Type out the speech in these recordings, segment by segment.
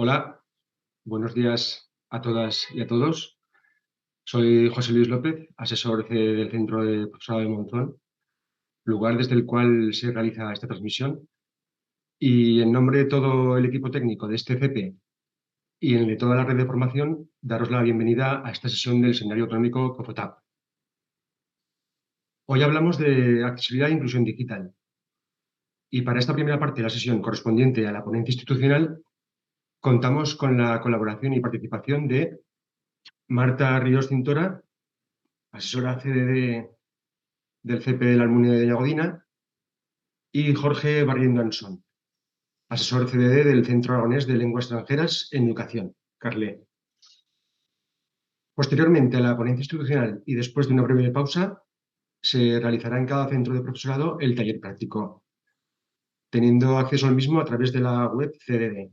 Hola, buenos días a todas y a todos. Soy José Luis López, asesor del Centro de Profesorado de Monzón, lugar desde el cual se realiza esta transmisión. Y en nombre de todo el equipo técnico de este CP y en el de toda la red de formación, daros la bienvenida a esta sesión del Seminario Autonómico COFOTAP. Hoy hablamos de accesibilidad e inclusión digital. Y para esta primera parte de la sesión correspondiente a la ponencia institucional, contamos con la colaboración y participación de Marta Ríos Cintora, asesora CDD del CP de la Almunia de Yagodina, y Jorge Barriendo Ansón, asesor CDD del Centro Aragonés de Lenguas Extranjeras en Educación, CARLE. Posteriormente a la ponencia institucional y después de una breve pausa, se realizará en cada centro de profesorado el taller práctico, teniendo acceso al mismo a través de la web CDD.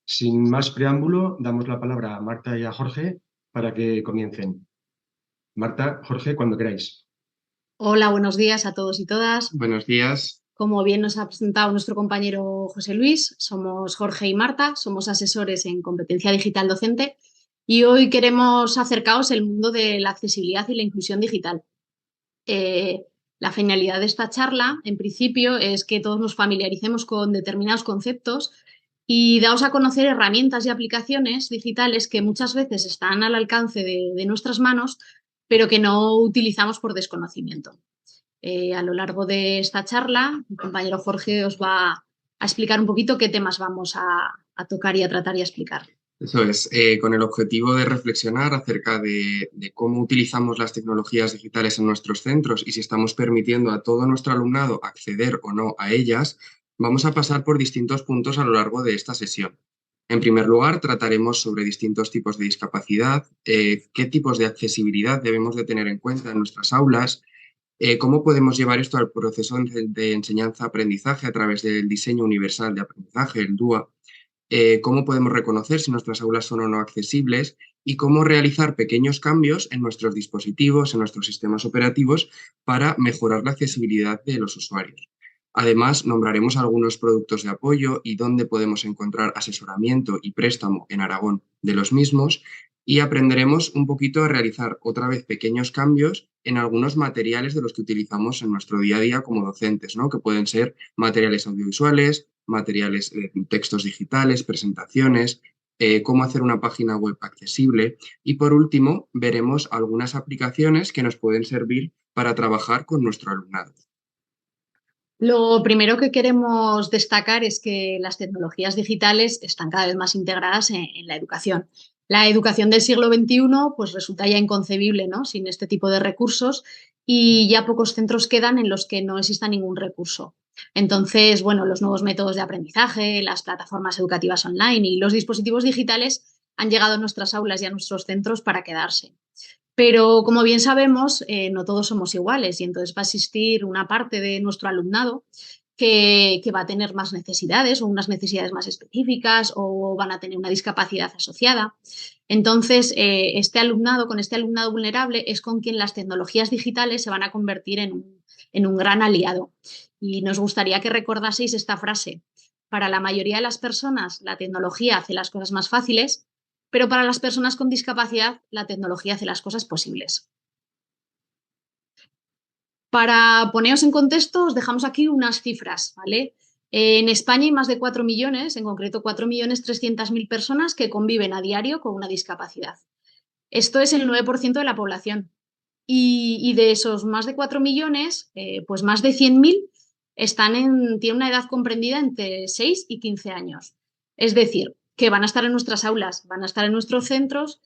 Sin más preámbulo, damos la palabra a Marta y a Jorge para que comiencen. Marta, Jorge, cuando queráis. Hola, buenos días a todos y todas. Buenos días. Como bien nos ha presentado nuestro compañero José Luis, somos Jorge y Marta, somos asesores en competencia digital docente y hoy queremos acercaros el mundo de la accesibilidad y la inclusión digital. La finalidad de esta charla, en principio, es que todos nos familiaricemos con determinados conceptos y daos a conocer herramientas y aplicaciones digitales que muchas veces están al alcance de nuestras manos, pero que no utilizamos por desconocimiento. A lo largo de esta charla, mi compañero Jorge os va a explicar un poquito qué temas vamos a tocar y a tratar y a explicar. Eso es, con el objetivo de reflexionar acerca de cómo utilizamos las tecnologías digitales en nuestros centros y si estamos permitiendo a todo nuestro alumnado acceder o no a ellas, vamos a pasar por distintos puntos a lo largo de esta sesión. En primer lugar, trataremos sobre distintos tipos de discapacidad, qué tipos de accesibilidad debemos de tener en cuenta en nuestras aulas, cómo podemos llevar esto al proceso de enseñanza-aprendizaje a través del diseño universal de aprendizaje, el DUA, cómo podemos reconocer si nuestras aulas son o no accesibles y cómo realizar pequeños cambios en nuestros dispositivos, en nuestros sistemas operativos para mejorar la accesibilidad de los usuarios. Además, nombraremos algunos productos de apoyo y dónde podemos encontrar asesoramiento y préstamo en Aragón de los mismos y aprenderemos un poquito a realizar otra vez pequeños cambios en algunos materiales de los que utilizamos en nuestro día a día como docentes, ¿no? Que pueden ser materiales audiovisuales, materiales, textos digitales, presentaciones, cómo hacer una página web accesible y por último veremos algunas aplicaciones que nos pueden servir para trabajar con nuestro alumnado. Lo primero que queremos destacar es que las tecnologías digitales están cada vez más integradas en la educación. La educación del siglo XXI pues resulta ya inconcebible, ¿no?, sin este tipo de recursos y ya pocos centros quedan en los que no exista ningún recurso. Entonces, bueno, los nuevos métodos de aprendizaje, las plataformas educativas online y los dispositivos digitales han llegado a nuestras aulas y a nuestros centros para quedarse. Pero como bien sabemos, no todos somos iguales y entonces va a existir una parte de nuestro alumnado que va a tener más necesidades o unas necesidades más específicas o van a tener una discapacidad asociada. Entonces, con este alumnado vulnerable es con quien las tecnologías digitales se van a convertir en un gran aliado. Y nos gustaría que recordaseis esta frase. Para la mayoría de las personas, la tecnología hace las cosas más fáciles, pero para las personas con discapacidad, la tecnología hace las cosas posibles. Para poneros en contexto, os dejamos aquí unas cifras, ¿vale? En España hay más de 4 millones, en concreto 4.300.000 personas que conviven a diario con una discapacidad. Esto es el 9% de la población. Y de esos más de 4 millones, pues más de 100.000 tienen una edad comprendida entre 6 y 15 años. Es decir, que van a estar en nuestras aulas, van a estar en nuestros centros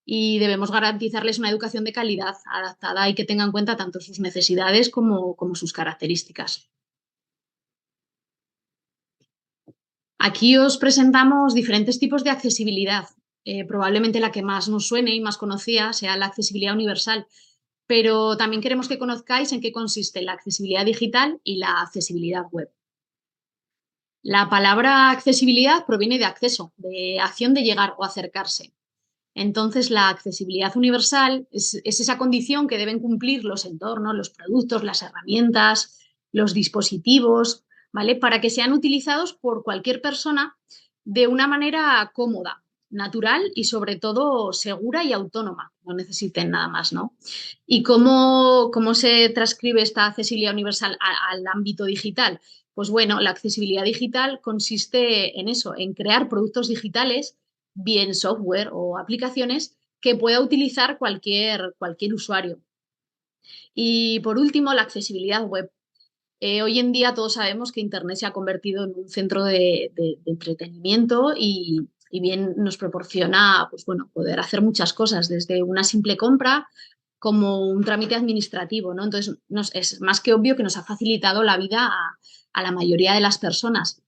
y debemos garantizarles una educación de calidad, adaptada y que tenga en cuenta tanto sus necesidades como sus características. Aquí os presentamos diferentes tipos de accesibilidad. Probablemente la que más nos suene y más conocida sea la accesibilidad universal, pero también queremos que conozcáis en qué consiste la accesibilidad digital y la accesibilidad web. La palabra accesibilidad proviene de acceso, de acción de llegar o acercarse. Entonces, la accesibilidad universal es esa condición que deben cumplir los entornos, los productos, las herramientas, los dispositivos, ¿vale?, para que sean utilizados por cualquier persona de una manera cómoda, natural y sobre todo segura y autónoma. No necesiten nada más, ¿no? ¿Y cómo se transcribe esta accesibilidad universal al ámbito digital? Pues bueno, la accesibilidad digital consiste en eso, en crear productos digitales, bien software o aplicaciones, que pueda utilizar cualquier usuario. Y por último, la accesibilidad web. Hoy en día todos sabemos que Internet se ha convertido en un centro de entretenimiento y bien nos proporciona, pues bueno, poder hacer muchas cosas, desde una simple compra como un trámite administrativo, ¿no? Entonces, es más que obvio que nos ha facilitado la vida a la mayoría de las personas.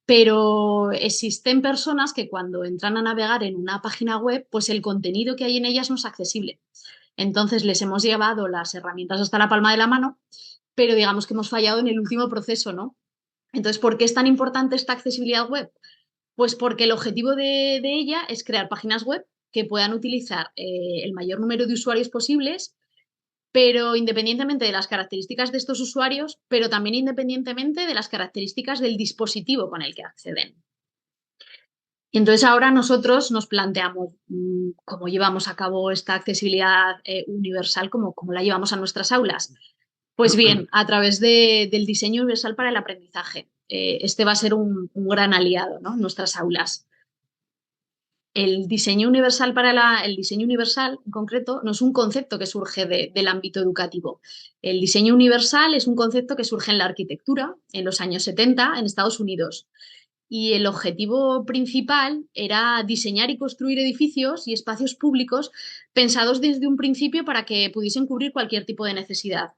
Pero existen personas que cuando entran a navegar en una página web, pues el contenido que hay en ellas no es accesible. Entonces les hemos llevado las herramientas hasta la palma de la mano, pero digamos que hemos fallado en el último proceso, ¿no? Entonces, ¿por qué es tan importante esta accesibilidad web? Pues porque el objetivo de ella es crear páginas web que puedan utilizar el mayor número de usuarios posibles, pero independientemente de las características de estos usuarios, pero también independientemente de las características del dispositivo con el que acceden. Y entonces ahora nosotros nos planteamos cómo llevamos a cabo esta accesibilidad universal, cómo la llevamos a nuestras aulas. Pues bien, a través del diseño universal para el aprendizaje. Este va a ser un gran aliado, ¿no?, en nuestras aulas. El diseño universal el diseño universal en concreto no es un concepto que surge del ámbito educativo. El diseño universal es un concepto que surge en la arquitectura en los años 70 en Estados Unidos. Y el objetivo principal era diseñar y construir edificios y espacios públicos pensados desde un principio para que pudiesen cubrir cualquier tipo de necesidad.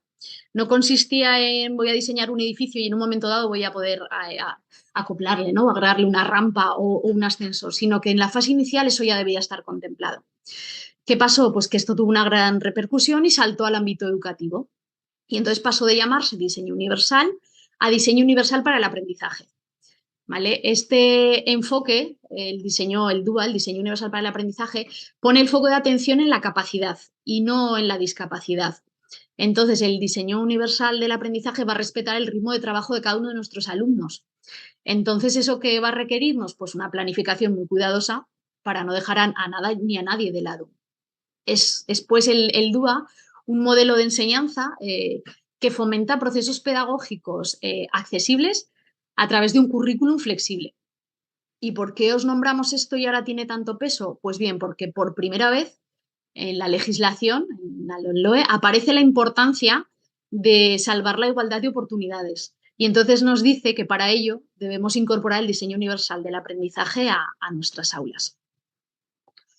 No consistía en voy a diseñar un edificio y en un momento dado voy a poder acoplarle, ¿no?, agregarle una rampa o un ascensor, sino que en la fase inicial eso ya debía estar contemplado. ¿Qué pasó? Pues que esto tuvo una gran repercusión y saltó al ámbito educativo. Y entonces pasó de llamarse diseño universal a diseño universal para el aprendizaje. ¿Vale? Este enfoque, el diseño universal para el aprendizaje, pone el foco de atención en la capacidad y no en la discapacidad. Entonces, el diseño universal del aprendizaje va a respetar el ritmo de trabajo de cada uno de nuestros alumnos. Entonces, ¿eso qué va a requerirnos? Pues una planificación muy cuidadosa para no dejar a nada ni a nadie de lado. Es pues el DUA un modelo de enseñanza que fomenta procesos pedagógicos accesibles a través de un currículum flexible. ¿Y por qué os nombramos esto y ahora tiene tanto peso? Pues bien, porque por primera vez en la legislación, en la LOE, aparece la importancia de salvar la igualdad de oportunidades. Y entonces nos dice que para ello debemos incorporar el diseño universal del aprendizaje a nuestras aulas.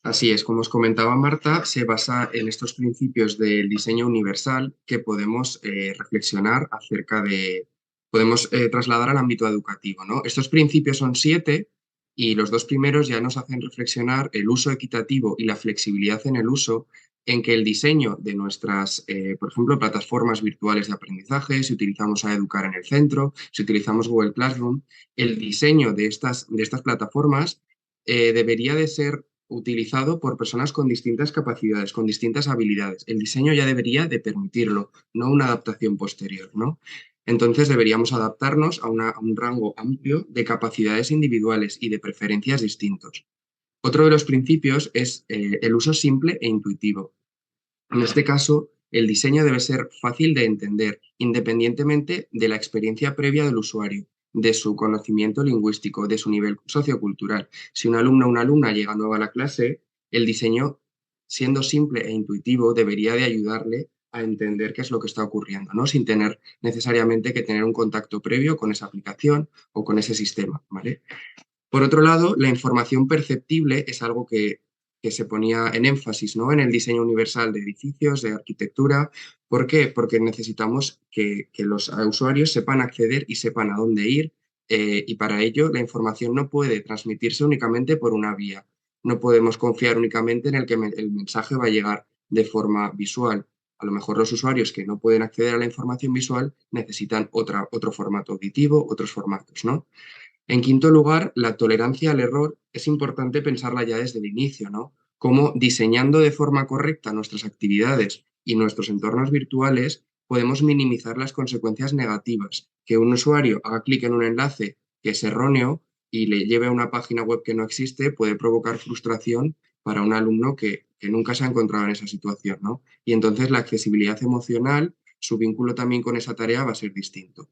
Así es, como os comentaba Marta, se basa en estos principios del diseño universal que podemos reflexionar acerca de, podemos trasladar al ámbito educativo, ¿no? Estos principios son 7 y los 2 primeros ya nos hacen reflexionar el uso equitativo y la flexibilidad en el uso, en que el diseño de nuestras, por ejemplo, plataformas virtuales de aprendizaje, si utilizamos a Educar en el centro, si utilizamos Google Classroom, el diseño de estas plataformas debería de ser utilizado por personas con distintas capacidades, con distintas habilidades. El diseño ya debería de permitirlo, no una adaptación posterior, ¿no? Entonces deberíamos adaptarnos a un rango amplio de capacidades individuales y de preferencias distintos. Otro de los principios es el uso simple e intuitivo. En este caso, el diseño debe ser fácil de entender, independientemente de la experiencia previa del usuario, de su conocimiento lingüístico, de su nivel sociocultural. Si un alumno o una alumna llega nueva a la clase, el diseño, siendo simple e intuitivo, debería de ayudarle a entender qué es lo que está ocurriendo, ¿no?, sin tener necesariamente que tener un contacto previo con esa aplicación o con ese sistema, ¿vale? Por otro lado, la información perceptible es algo que se ponía en énfasis, ¿no?, en el diseño universal de edificios, de arquitectura. ¿Por qué? Porque necesitamos que los usuarios sepan acceder y sepan a dónde ir, y para ello la información no puede transmitirse únicamente por una vía. No podemos confiar únicamente en el que el mensaje va a llegar de forma visual. A lo mejor los usuarios que no pueden acceder a la información visual necesitan otro formato auditivo, otros formatos, ¿no? En quinto lugar, la tolerancia al error es importante pensarla ya desde el inicio, ¿no? Cómo diseñando de forma correcta nuestras actividades y nuestros entornos virtuales podemos minimizar las consecuencias negativas. Que un usuario haga clic en un enlace que es erróneo y le lleve a una página web que no existe, puede provocar frustración para un alumno que nunca se ha encontrado en esa situación, ¿no? Y entonces la accesibilidad emocional, su vínculo también con esa tarea va a ser distinto.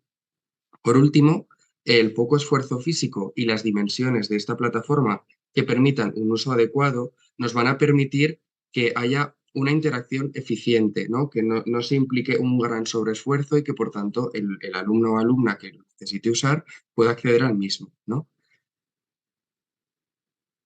Por último, el poco esfuerzo físico y las dimensiones de esta plataforma que permitan un uso adecuado nos van a permitir que haya una interacción eficiente, ¿no? Que no se implique un gran sobreesfuerzo y que, por tanto, el alumno o alumna que lo necesite usar pueda acceder al mismo, ¿no?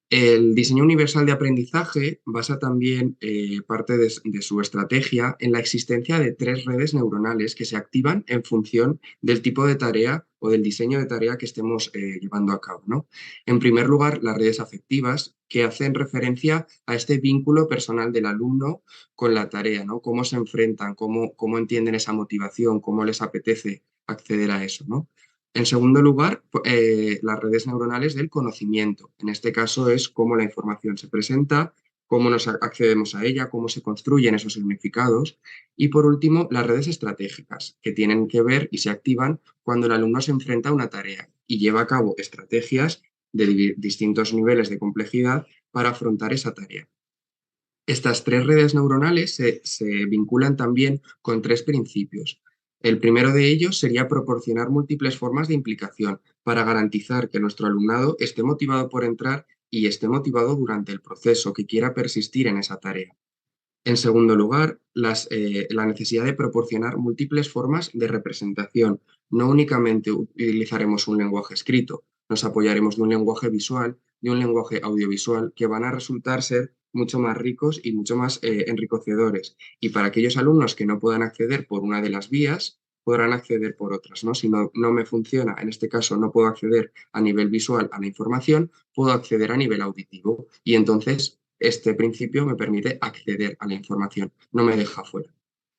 El diseño universal de aprendizaje basa también parte de su estrategia en la existencia de 3 redes neuronales que se activan en función del tipo de tarea o del diseño de tarea que estemos llevando a cabo, ¿no? En primer lugar, las redes afectivas, que hacen referencia a este vínculo personal del alumno con la tarea, ¿no? Cómo se enfrentan, cómo entienden esa motivación, cómo les apetece acceder a eso, ¿no? En segundo lugar, las redes neuronales del conocimiento. En este caso es cómo la información se presenta, cómo nos accedemos a ella, cómo se construyen esos significados. Y por último, las redes estratégicas, que tienen que ver y se activan cuando el alumno se enfrenta a una tarea y lleva a cabo estrategias de distintos niveles de complejidad para afrontar esa tarea. Estas 3 redes neuronales se vinculan también con 3 principios. El primero de ellos sería proporcionar múltiples formas de implicación para garantizar que nuestro alumnado esté motivado por entrar y esté motivado durante el proceso, que quiera persistir en esa tarea. En segundo lugar, la necesidad de proporcionar múltiples formas de representación. No únicamente utilizaremos un lenguaje escrito, nos apoyaremos de un lenguaje visual, de un lenguaje audiovisual, que van a resultar ser mucho más ricos y mucho más enriquecedores. Y para aquellos alumnos que no puedan acceder por una de las vías, podrán acceder por otras, ¿no? Si no me funciona, en este caso no puedo acceder a nivel visual a la información, puedo acceder a nivel auditivo. Y entonces este principio me permite acceder a la información, no me deja fuera.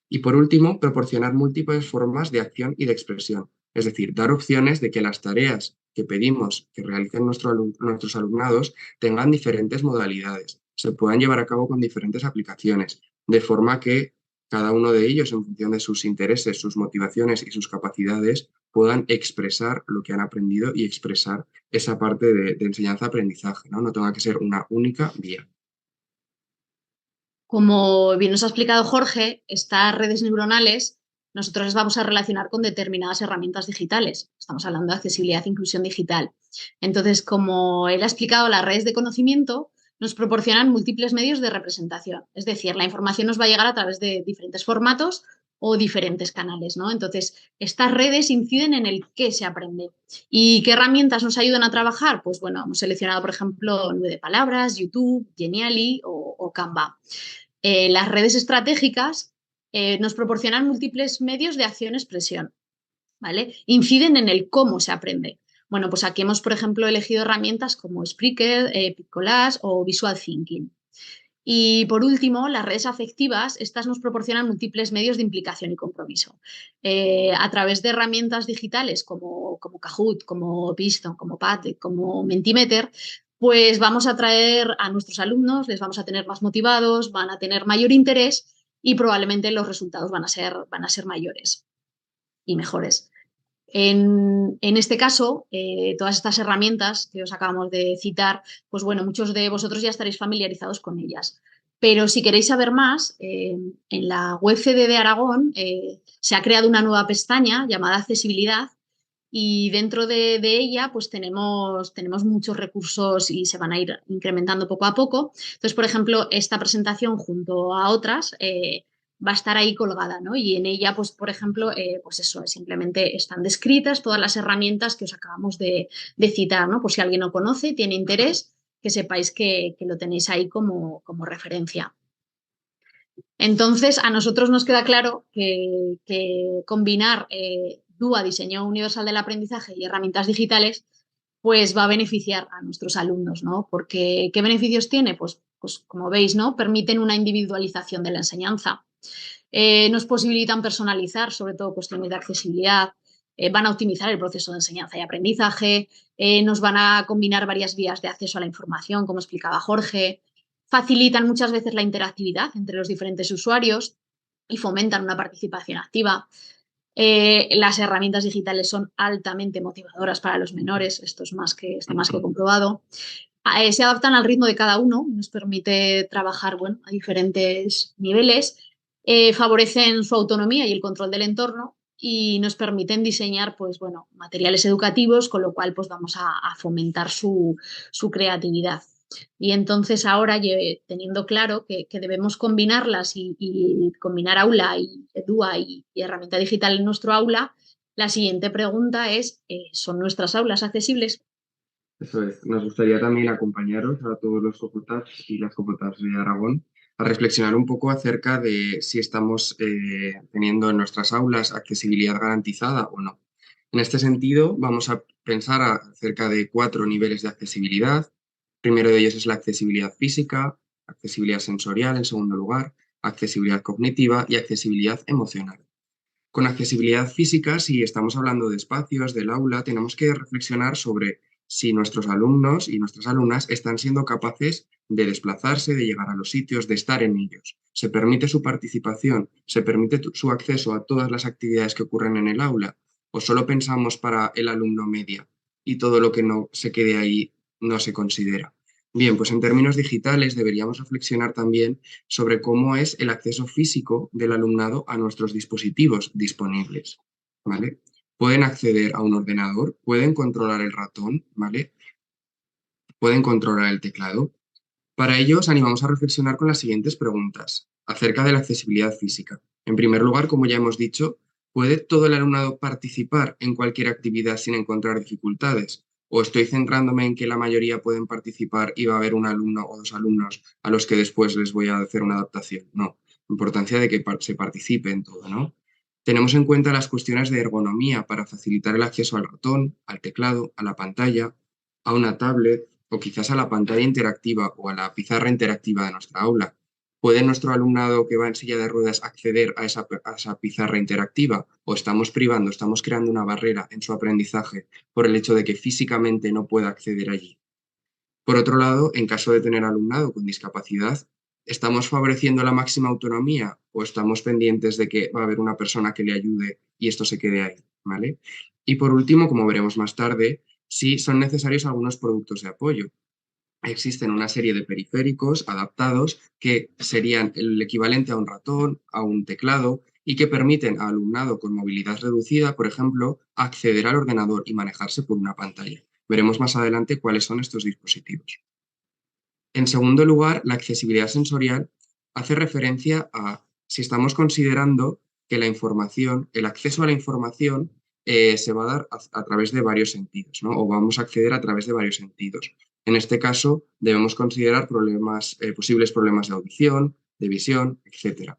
Y por último, proporcionar múltiples formas de acción y de expresión, es decir, dar opciones de que las tareas que pedimos que realicen nuestros alumnados tengan diferentes modalidades, se puedan llevar a cabo con diferentes aplicaciones, de forma que cada uno de ellos, en función de sus intereses, sus motivaciones y sus capacidades, puedan expresar lo que han aprendido y expresar esa parte de enseñanza-aprendizaje, ¿no? No tenga que ser una única vía. Como bien nos ha explicado Jorge, estas redes neuronales nosotros las vamos a relacionar con determinadas herramientas digitales. Estamos hablando de accesibilidad e inclusión digital. Entonces, como él ha explicado, las redes de conocimiento nos proporcionan múltiples medios de representación. Es decir, la información nos va a llegar a través de diferentes formatos o diferentes canales, ¿no? Entonces, estas redes inciden en el qué se aprende. ¿Y qué herramientas nos ayudan a trabajar? Pues bueno, hemos seleccionado, por ejemplo, Nube de Palabras, YouTube, Genially o Canva. Las redes estratégicas nos proporcionan múltiples medios de acción-expresión, ¿vale? Inciden en el cómo se aprende. Bueno, pues aquí hemos, por ejemplo, elegido herramientas como Spreaker, Piccollage o Visual Thinking. Y por último, las redes afectivas, estas nos proporcionan múltiples medios de implicación y compromiso. A través de herramientas digitales como Kahoot, como Piston, como Padlet, como Mentimeter, pues vamos a atraer a nuestros alumnos, les vamos a tener más motivados, van a tener mayor interés y probablemente los resultados van a ser mayores y mejores. En este caso, todas estas herramientas que os acabamos de citar, pues bueno, muchos de vosotros ya estaréis familiarizados con ellas. Pero si queréis saber más, en la web CD de Aragón se ha creado una nueva pestaña llamada Accesibilidad y dentro de ella pues tenemos muchos recursos y se van a ir incrementando poco a poco. Entonces, por ejemplo, esta presentación junto a otras va a estar ahí colgada, ¿no? Y en ella, pues, por ejemplo, pues eso, simplemente están descritas todas las herramientas que os acabamos de citar, ¿no? Por si alguien no conoce, tiene interés, que sepáis que lo tenéis ahí como referencia. Entonces, a nosotros nos queda claro que combinar DUA, Diseño Universal del Aprendizaje, y herramientas digitales, pues va a beneficiar a nuestros alumnos, ¿no? Porque, ¿qué beneficios tiene? Pues como veis, ¿no? Permiten una individualización de la enseñanza. Nos posibilitan personalizar, sobre todo cuestiones de accesibilidad, van a optimizar el proceso de enseñanza y aprendizaje, nos van a combinar varias vías de acceso a la información, como explicaba Jorge, facilitan muchas veces la interactividad entre los diferentes usuarios y fomentan una participación activa. Las herramientas digitales son altamente motivadoras para los menores, esto es está más que comprobado. Se adaptan al ritmo de cada uno, nos permite trabajar bueno, a diferentes niveles, favorecen su autonomía y el control del entorno y nos permiten diseñar pues, bueno, materiales educativos, con lo cual pues, vamos a fomentar su creatividad. Y entonces ahora, teniendo claro que debemos combinarlas y combinar aula y EDUA y herramienta digital en nuestro aula, la siguiente pregunta es, ¿son nuestras aulas accesibles? Eso es. Nos gustaría también acompañaros a todos los copotats y las copotats de Aragón a reflexionar un poco acerca de si estamos teniendo en nuestras aulas accesibilidad garantizada o no. En este sentido, vamos a pensar acerca de 4 niveles de accesibilidad. Primero de ellos es la accesibilidad física, accesibilidad sensorial en segundo lugar, accesibilidad cognitiva y accesibilidad emocional. Con accesibilidad física, si estamos hablando de espacios, del aula, tenemos que reflexionar sobre si nuestros alumnos y nuestras alumnas están siendo capaces de desplazarse, de llegar a los sitios, de estar en ellos. Se permite su participación, se permite su acceso a todas las actividades que ocurren en el aula, o solo pensamos para el alumno media y todo lo que no se quede ahí no se considera. Bien, pues en términos digitales deberíamos reflexionar también sobre cómo es el acceso físico del alumnado a nuestros dispositivos disponibles, ¿vale? Pueden acceder a un ordenador, pueden controlar el ratón, ¿vale? Pueden controlar el teclado. Para ello, os animamos a reflexionar con las siguientes preguntas acerca de la accesibilidad física. En primer lugar, como ya hemos dicho, ¿puede todo el alumnado participar en cualquier actividad sin encontrar dificultades? ¿O estoy centrándome en que la mayoría pueden participar y va a haber un alumno o 2 alumnos a los que después les voy a hacer una adaptación? No, importancia de que se participe en todo, ¿no? Tenemos en cuenta las cuestiones de ergonomía para facilitar el acceso al ratón, al teclado, a la pantalla, a una tablet, o quizás a la pantalla interactiva o a la pizarra interactiva de nuestra aula. ¿Puede nuestro alumnado que va en silla de ruedas acceder a esa pizarra interactiva? ¿O estamos privando, estamos creando una barrera en su aprendizaje por el hecho de que físicamente no pueda acceder allí? Por otro lado, en caso de tener alumnado con discapacidad, ¿estamos favoreciendo la máxima autonomía o estamos pendientes de que va a haber una persona que le ayude y esto se quede ahí? ¿Vale? Y por último, como veremos más tarde, si son necesarios algunos productos de apoyo. Existen una serie de periféricos adaptados que serían el equivalente a un ratón, a un teclado y que permiten al alumnado con movilidad reducida, por ejemplo, acceder al ordenador y manejarse por una pantalla. Veremos más adelante cuáles son estos dispositivos. En segundo lugar, la accesibilidad sensorial hace referencia a si estamos considerando que la información, el acceso a la información se va a dar a través de varios sentidos, ¿no? O vamos a acceder a través de varios sentidos. En este caso, debemos considerar posibles problemas de audición, de visión, etc.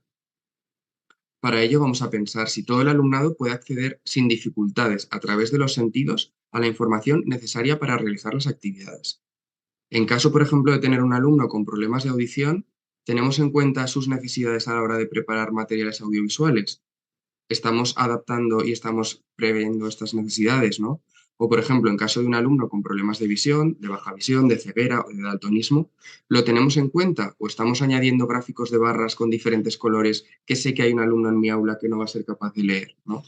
Para ello, vamos a pensar si todo el alumnado puede acceder sin dificultades a través de los sentidos a la información necesaria para realizar las actividades. En caso, por ejemplo, de tener un alumno con problemas de audición, ¿tenemos en cuenta sus necesidades a la hora de preparar materiales audiovisuales? Estamos adaptando y estamos previendo estas necesidades, ¿no? O, por ejemplo, en caso de un alumno con problemas de visión, de baja visión, de ceguera o de daltonismo, ¿lo tenemos en cuenta o estamos añadiendo gráficos de barras con diferentes colores que sé que hay un alumno en mi aula que no va a ser capaz de leer, ¿no?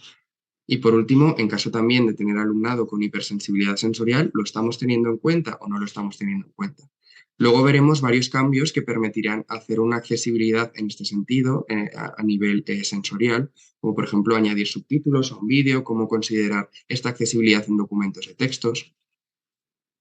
Y por último, en caso también de tener alumnado con hipersensibilidad sensorial, ¿lo estamos teniendo en cuenta o no lo estamos teniendo en cuenta? Luego veremos varios cambios que permitirán hacer una accesibilidad en este sentido a nivel sensorial, como por ejemplo añadir subtítulos a un vídeo, cómo considerar esta accesibilidad en documentos de textos.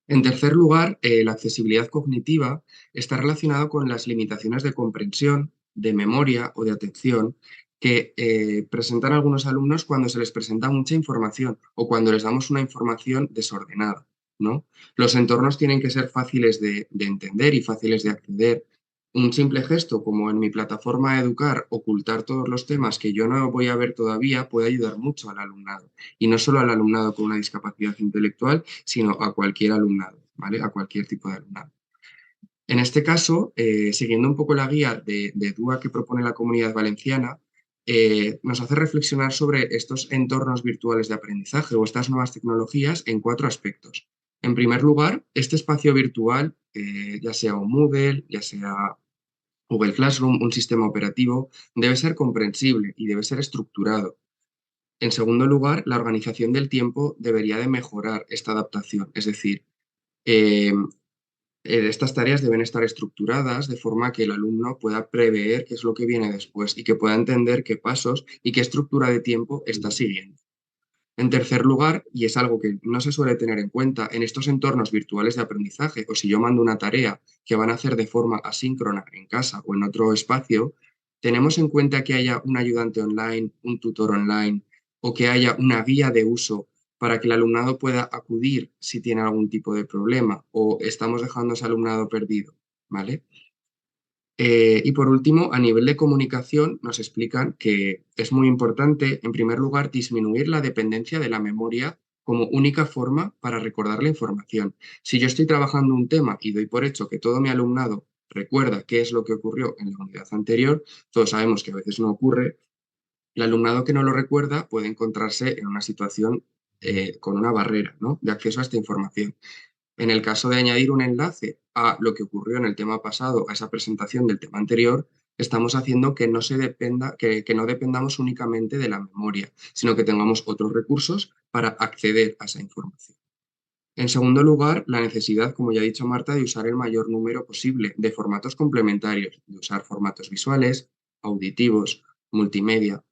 En tercer lugar, la accesibilidad cognitiva está relacionada con las limitaciones de comprensión, de memoria o de atención que presentan algunos alumnos cuando se les presenta mucha información o cuando les damos una información desordenada, ¿no? Los entornos tienen que ser fáciles de entender y fáciles de acceder. Un simple gesto, como en mi plataforma Educar, ocultar todos los temas que yo no voy a ver todavía, puede ayudar mucho al alumnado. Y no solo al alumnado con una discapacidad intelectual, sino a cualquier alumnado, ¿vale? A cualquier tipo de alumnado. En este caso, siguiendo un poco la guía de DUA que propone la Comunidad Valenciana, nos hace reflexionar sobre estos entornos virtuales de aprendizaje o estas nuevas tecnologías en 4 aspectos. En primer lugar, este espacio virtual, ya sea un Moodle, ya sea Google Classroom, un sistema operativo, debe ser comprensible y debe ser estructurado. En segundo lugar, la organización del tiempo debería de mejorar esta adaptación, es decir, eh, estas tareas deben estar estructuradas de forma que el alumno pueda prever qué es lo que viene después y que pueda entender qué pasos y qué estructura de tiempo está siguiendo. En tercer lugar, y es algo que no se suele tener en cuenta en estos entornos virtuales de aprendizaje, o si yo mando una tarea que van a hacer de forma asíncrona en casa o en otro espacio, tenemos en cuenta que haya un ayudante online, un tutor online o que haya una guía de uso para que el alumnado pueda acudir si tiene algún tipo de problema o estamos dejando a ese alumnado perdido, ¿vale? Y por último, a nivel de comunicación, nos explican que es muy importante, en primer lugar, disminuir la dependencia de la memoria como única forma para recordar la información. Si yo estoy trabajando un tema y doy por hecho que todo mi alumnado recuerda qué es lo que ocurrió en la unidad anterior, todos sabemos que a veces no ocurre, el alumnado que no lo recuerda puede encontrarse en una situación con una barrera, ¿no?, de acceso a esta información. En el caso de añadir un enlace a lo que ocurrió en el tema pasado, a esa presentación del tema anterior, estamos haciendo que no, que no dependamos únicamente de la memoria, sino que tengamos otros recursos para acceder a esa información. En segundo lugar, la necesidad, como ya ha dicho Marta, de usar el mayor número posible de formatos complementarios, de usar formatos visuales, auditivos, multimedia.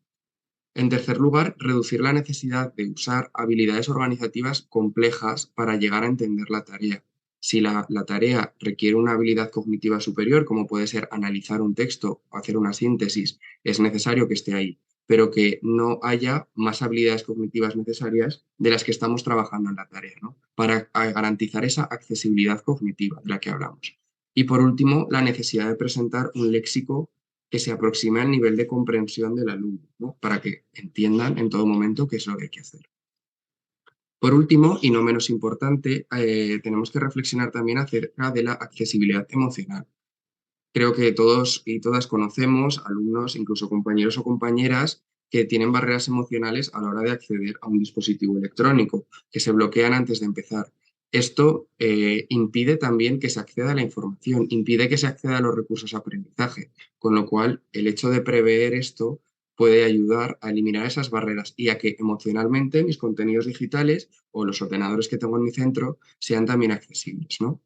En tercer lugar, reducir la necesidad de usar habilidades organizativas complejas para llegar a entender la tarea. Si la tarea requiere una habilidad cognitiva superior, como puede ser analizar un texto o hacer una síntesis, es necesario que esté ahí, pero que no haya más habilidades cognitivas necesarias de las que estamos trabajando en la tarea, ¿no?, para garantizar esa accesibilidad cognitiva de la que hablamos. Y por último, la necesidad de presentar un léxico que se aproxime al nivel de comprensión del alumno, ¿no?, para que entiendan en todo momento qué es lo que hay que hacer. Por último, y no menos importante, tenemos que reflexionar también acerca de la accesibilidad emocional. Creo que todos y todas conocemos alumnos, incluso compañeros o compañeras, que tienen barreras emocionales a la hora de acceder a un dispositivo electrónico, que se bloquean antes de empezar. Esto impide también que se acceda a la información, impide que se acceda a los recursos de aprendizaje, con lo cual el hecho de prever esto puede ayudar a eliminar esas barreras y a que emocionalmente mis contenidos digitales o los ordenadores que tengo en mi centro sean también accesibles, ¿no?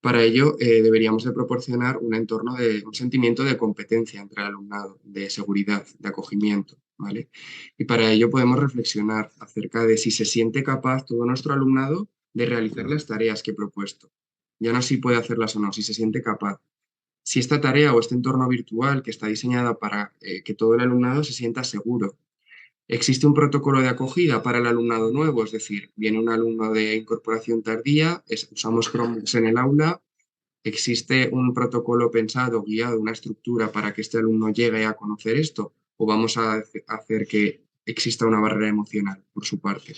Para ello, deberíamos de proporcionar un entorno un sentimiento de competencia entre el alumnado, de seguridad, de acogimiento, ¿vale? Y para ello podemos reflexionar acerca de si se siente capaz todo nuestro alumnado de realizar las tareas que he propuesto. Ya no si puede hacerlas o no, si se siente capaz. Si esta tarea o este entorno virtual que está diseñada para que todo el alumnado se sienta seguro. Existe un protocolo de acogida para el alumnado nuevo, es decir, viene un alumno de incorporación tardía, usamos Chromebooks en el aula. ¿Existe un protocolo pensado, guiado, una estructura para que este alumno llegue a conocer esto? ¿O vamos a hacer que exista una barrera emocional por su parte?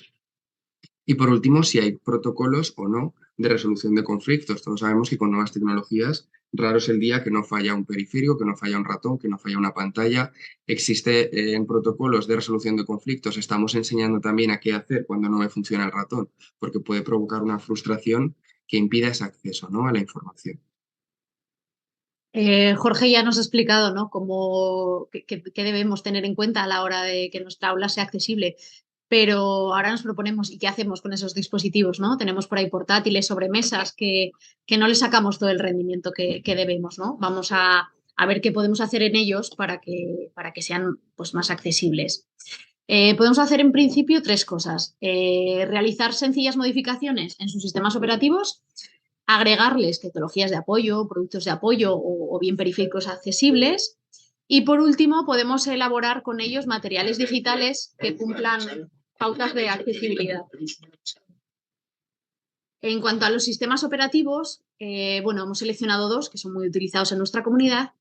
Y por último, si hay protocolos o no de resolución de conflictos. Todos sabemos que con nuevas tecnologías, raro es el día que no falla un periférico, que no falla un ratón, que no falla una pantalla. Existe en protocolos de resolución de conflictos, estamos enseñando también a qué hacer cuando no me funciona el ratón, porque puede provocar una frustración que impida ese acceso, ¿no?, a la información. Jorge ya nos ha explicado, ¿no?, qué debemos tener en cuenta a la hora de que nuestra aula sea accesible, pero ahora nos proponemos, ¿y qué hacemos con esos dispositivos, ¿no? Tenemos por ahí portátiles, sobremesas, que no les sacamos todo el rendimiento que debemos, ¿no? Vamos a ver qué podemos hacer en ellos para que sean, pues, más accesibles. Podemos hacer en principio tres cosas. Realizar sencillas modificaciones en sus sistemas operativos, agregarles tecnologías de apoyo, productos de apoyo o bien periféricos accesibles. Y por último, podemos elaborar con ellos materiales digitales que cumplan pautas de accesibilidad. En cuanto a los sistemas operativos, bueno, hemos seleccionado dos que son muy utilizados en nuestra comunidad.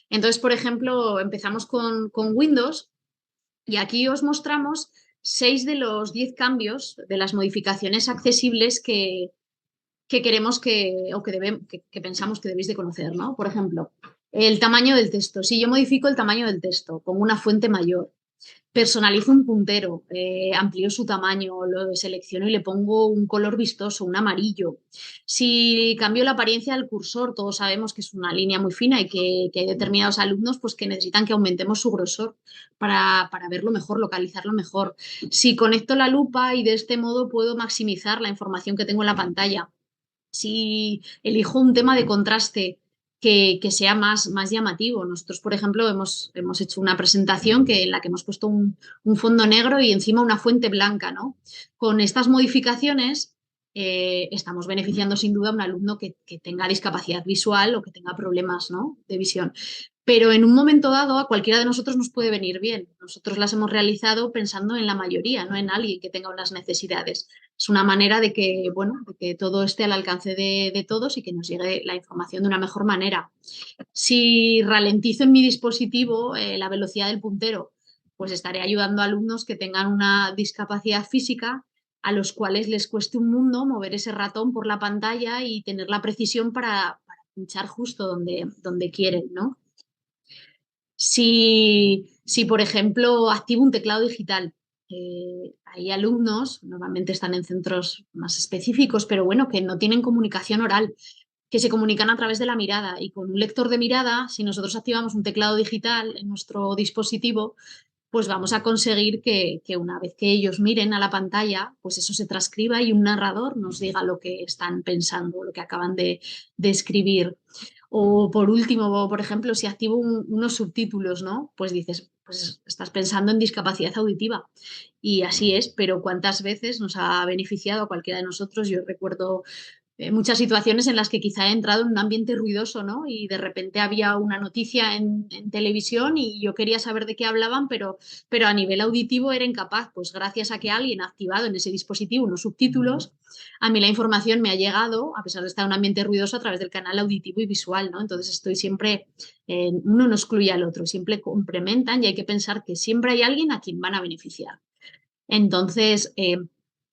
Entonces, por ejemplo, empezamos con Windows y aquí os mostramos 6 de los 10 cambios de las modificaciones accesibles que queremos que pensamos que debéis de conocer, ¿no? Por ejemplo, el tamaño del texto. Si yo modifico el tamaño del texto, pongo una fuente mayor. Personalizo un puntero, amplío su tamaño, lo selecciono y le pongo un color vistoso, un amarillo. Si cambio la apariencia del cursor, todos sabemos que es una línea muy fina y que hay determinados alumnos pues, que necesitan que aumentemos su grosor para verlo mejor, localizarlo mejor. Si conecto la lupa y de este modo puedo maximizar la información que tengo en la pantalla. Si elijo un tema de contraste que sea más llamativo. Nosotros, por ejemplo, hemos hecho una presentación en la que hemos puesto un fondo negro y encima una fuente blanca, ¿no? Con estas modificaciones estamos beneficiando sin duda a un alumno que tenga discapacidad visual o que tenga problemas, ¿no?, de visión. Pero en un momento dado a cualquiera de nosotros nos puede venir bien. Nosotros las hemos realizado pensando en la mayoría, no en alguien que tenga unas necesidades. Es una manera de que, bueno, de que todo esté al alcance de todos y que nos llegue la información de una mejor manera. Si ralentizo en mi dispositivo la velocidad del puntero, pues estaré ayudando a alumnos que tengan una discapacidad física a los cuales les cueste un mundo mover ese ratón por la pantalla y tener la precisión para pinchar justo donde quieren, ¿no? Si, por ejemplo, activo un teclado digital, hay alumnos, normalmente están en centros más específicos, pero bueno, que no tienen comunicación oral, que se comunican a través de la mirada y con un lector de mirada, si nosotros activamos un teclado digital en nuestro dispositivo, pues vamos a conseguir que una vez que ellos miren a la pantalla, pues eso se transcriba y un narrador nos diga lo que están pensando, lo que acaban de escribir. O por último, por ejemplo, si activo unos subtítulos, ¿no? Pues dices, pues estás pensando en discapacidad auditiva. Y así es, pero ¿cuántas veces nos ha beneficiado a cualquiera de nosotros? Yo recuerdo muchas situaciones en las que quizá he entrado en un ambiente ruidoso, ¿no? Y de repente había una noticia en televisión y yo quería saber de qué hablaban, pero a nivel auditivo era incapaz. Pues gracias a que alguien ha activado en ese dispositivo unos subtítulos, a mí la información me ha llegado, a pesar de estar en un ambiente ruidoso, a través del canal auditivo y visual, ¿no? Entonces estoy siempre, uno no excluye al otro, siempre complementan y hay que pensar que siempre hay alguien a quien van a beneficiar. Entonces,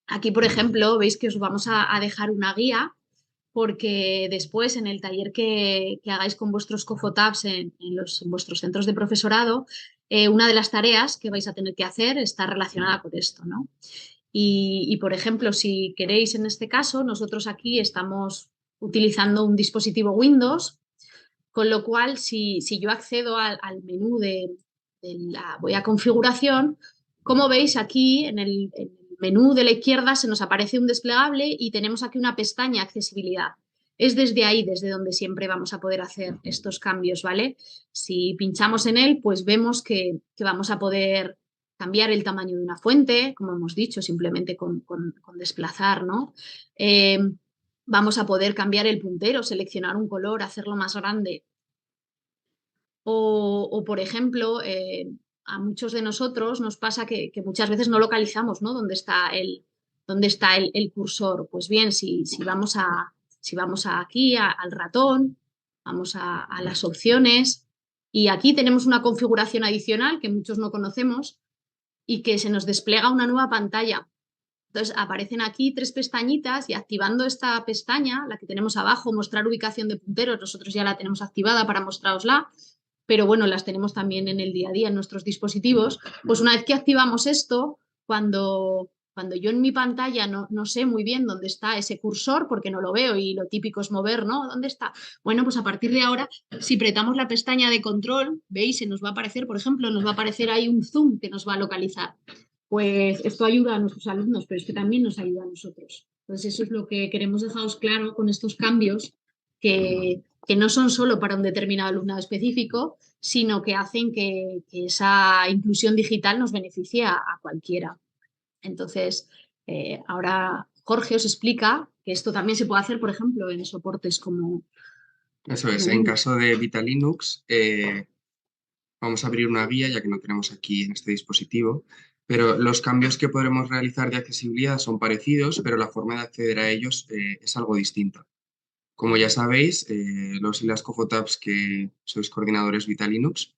aquí, por ejemplo, veis que os vamos a dejar una guía porque después en el taller que hagáis con vuestros COFOTAPs en vuestros centros de profesorado, una de las tareas que vais a tener que hacer está relacionada con esto, ¿no? Por ejemplo, si queréis en este caso, nosotros aquí estamos utilizando un dispositivo Windows, con lo cual si yo accedo al menú voy a configuración, como veis aquí en el menú de la izquierda se nos aparece un desplegable y tenemos aquí una pestaña accesibilidad. Es desde ahí, desde donde siempre vamos a poder hacer estos cambios, ¿vale? Si pinchamos en él, pues vemos que vamos a poder cambiar el tamaño de una fuente, como hemos dicho, simplemente con desplazar, ¿no? Vamos a poder cambiar el puntero, seleccionar un color, hacerlo más grande. Por ejemplo, a muchos de nosotros nos pasa que muchas veces no localizamos, ¿no?, dónde está el cursor. Pues bien, si vamos aquí al ratón, vamos a las opciones y aquí tenemos una configuración adicional que muchos no conocemos y que se nos despliega una nueva pantalla. Entonces aparecen aquí 3 pestañitas y activando esta pestaña, la que tenemos abajo, mostrar ubicación de punteros, nosotros ya la tenemos activada para mostrarosla, pero bueno, las tenemos también en el día a día en nuestros dispositivos. Pues una vez que activamos esto, cuando yo en mi pantalla no sé muy bien dónde está ese cursor, porque no lo veo y lo típico es mover, ¿no? ¿Dónde está? Bueno, pues a partir de ahora, si apretamos la pestaña de control, veis, se nos va a aparecer, por ejemplo, nos va a aparecer ahí un zoom que nos va a localizar. Pues esto ayuda a nuestros alumnos, pero es que también nos ayuda a nosotros. Entonces eso es lo que queremos dejaros claro con estos cambios, que no son solo para un determinado alumnado específico, sino que hacen que esa inclusión digital nos beneficie a cualquiera. Entonces, ahora Jorge os explica que esto también se puede hacer, por ejemplo, en soportes como... Eso es, en caso de Vitalinux, vamos a abrir una guía, ya que no tenemos aquí en este dispositivo, pero los cambios que podremos realizar de accesibilidad son parecidos, pero la forma de acceder a ellos es algo distinta. Como ya sabéis, los y las COFOTAPs que sois coordinadores Vitalinux,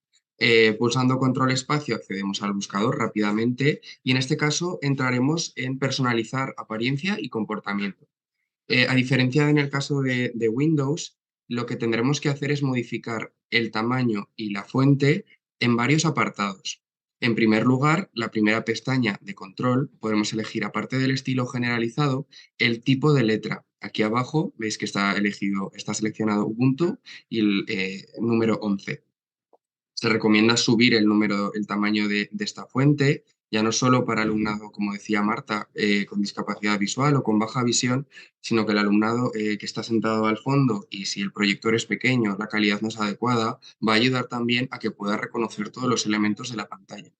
pulsando control espacio accedemos al buscador rápidamente y en este caso entraremos en personalizar apariencia y comportamiento. A diferencia en el caso de Windows, lo que tendremos que hacer es modificar el tamaño y la fuente en varios apartados. En primer lugar, la primera pestaña de control, podemos elegir, aparte del estilo generalizado, el tipo de letra. Aquí abajo veis que está seleccionado Ubuntu y el número 11. Se recomienda subir el tamaño de esta fuente, ya no solo para alumnado, como decía Marta, con discapacidad visual o con baja visión, sino que el alumnado que está sentado al fondo, y si el proyector es pequeño, la calidad no es adecuada, va a ayudar también a que pueda reconocer todos los elementos de la pantalla.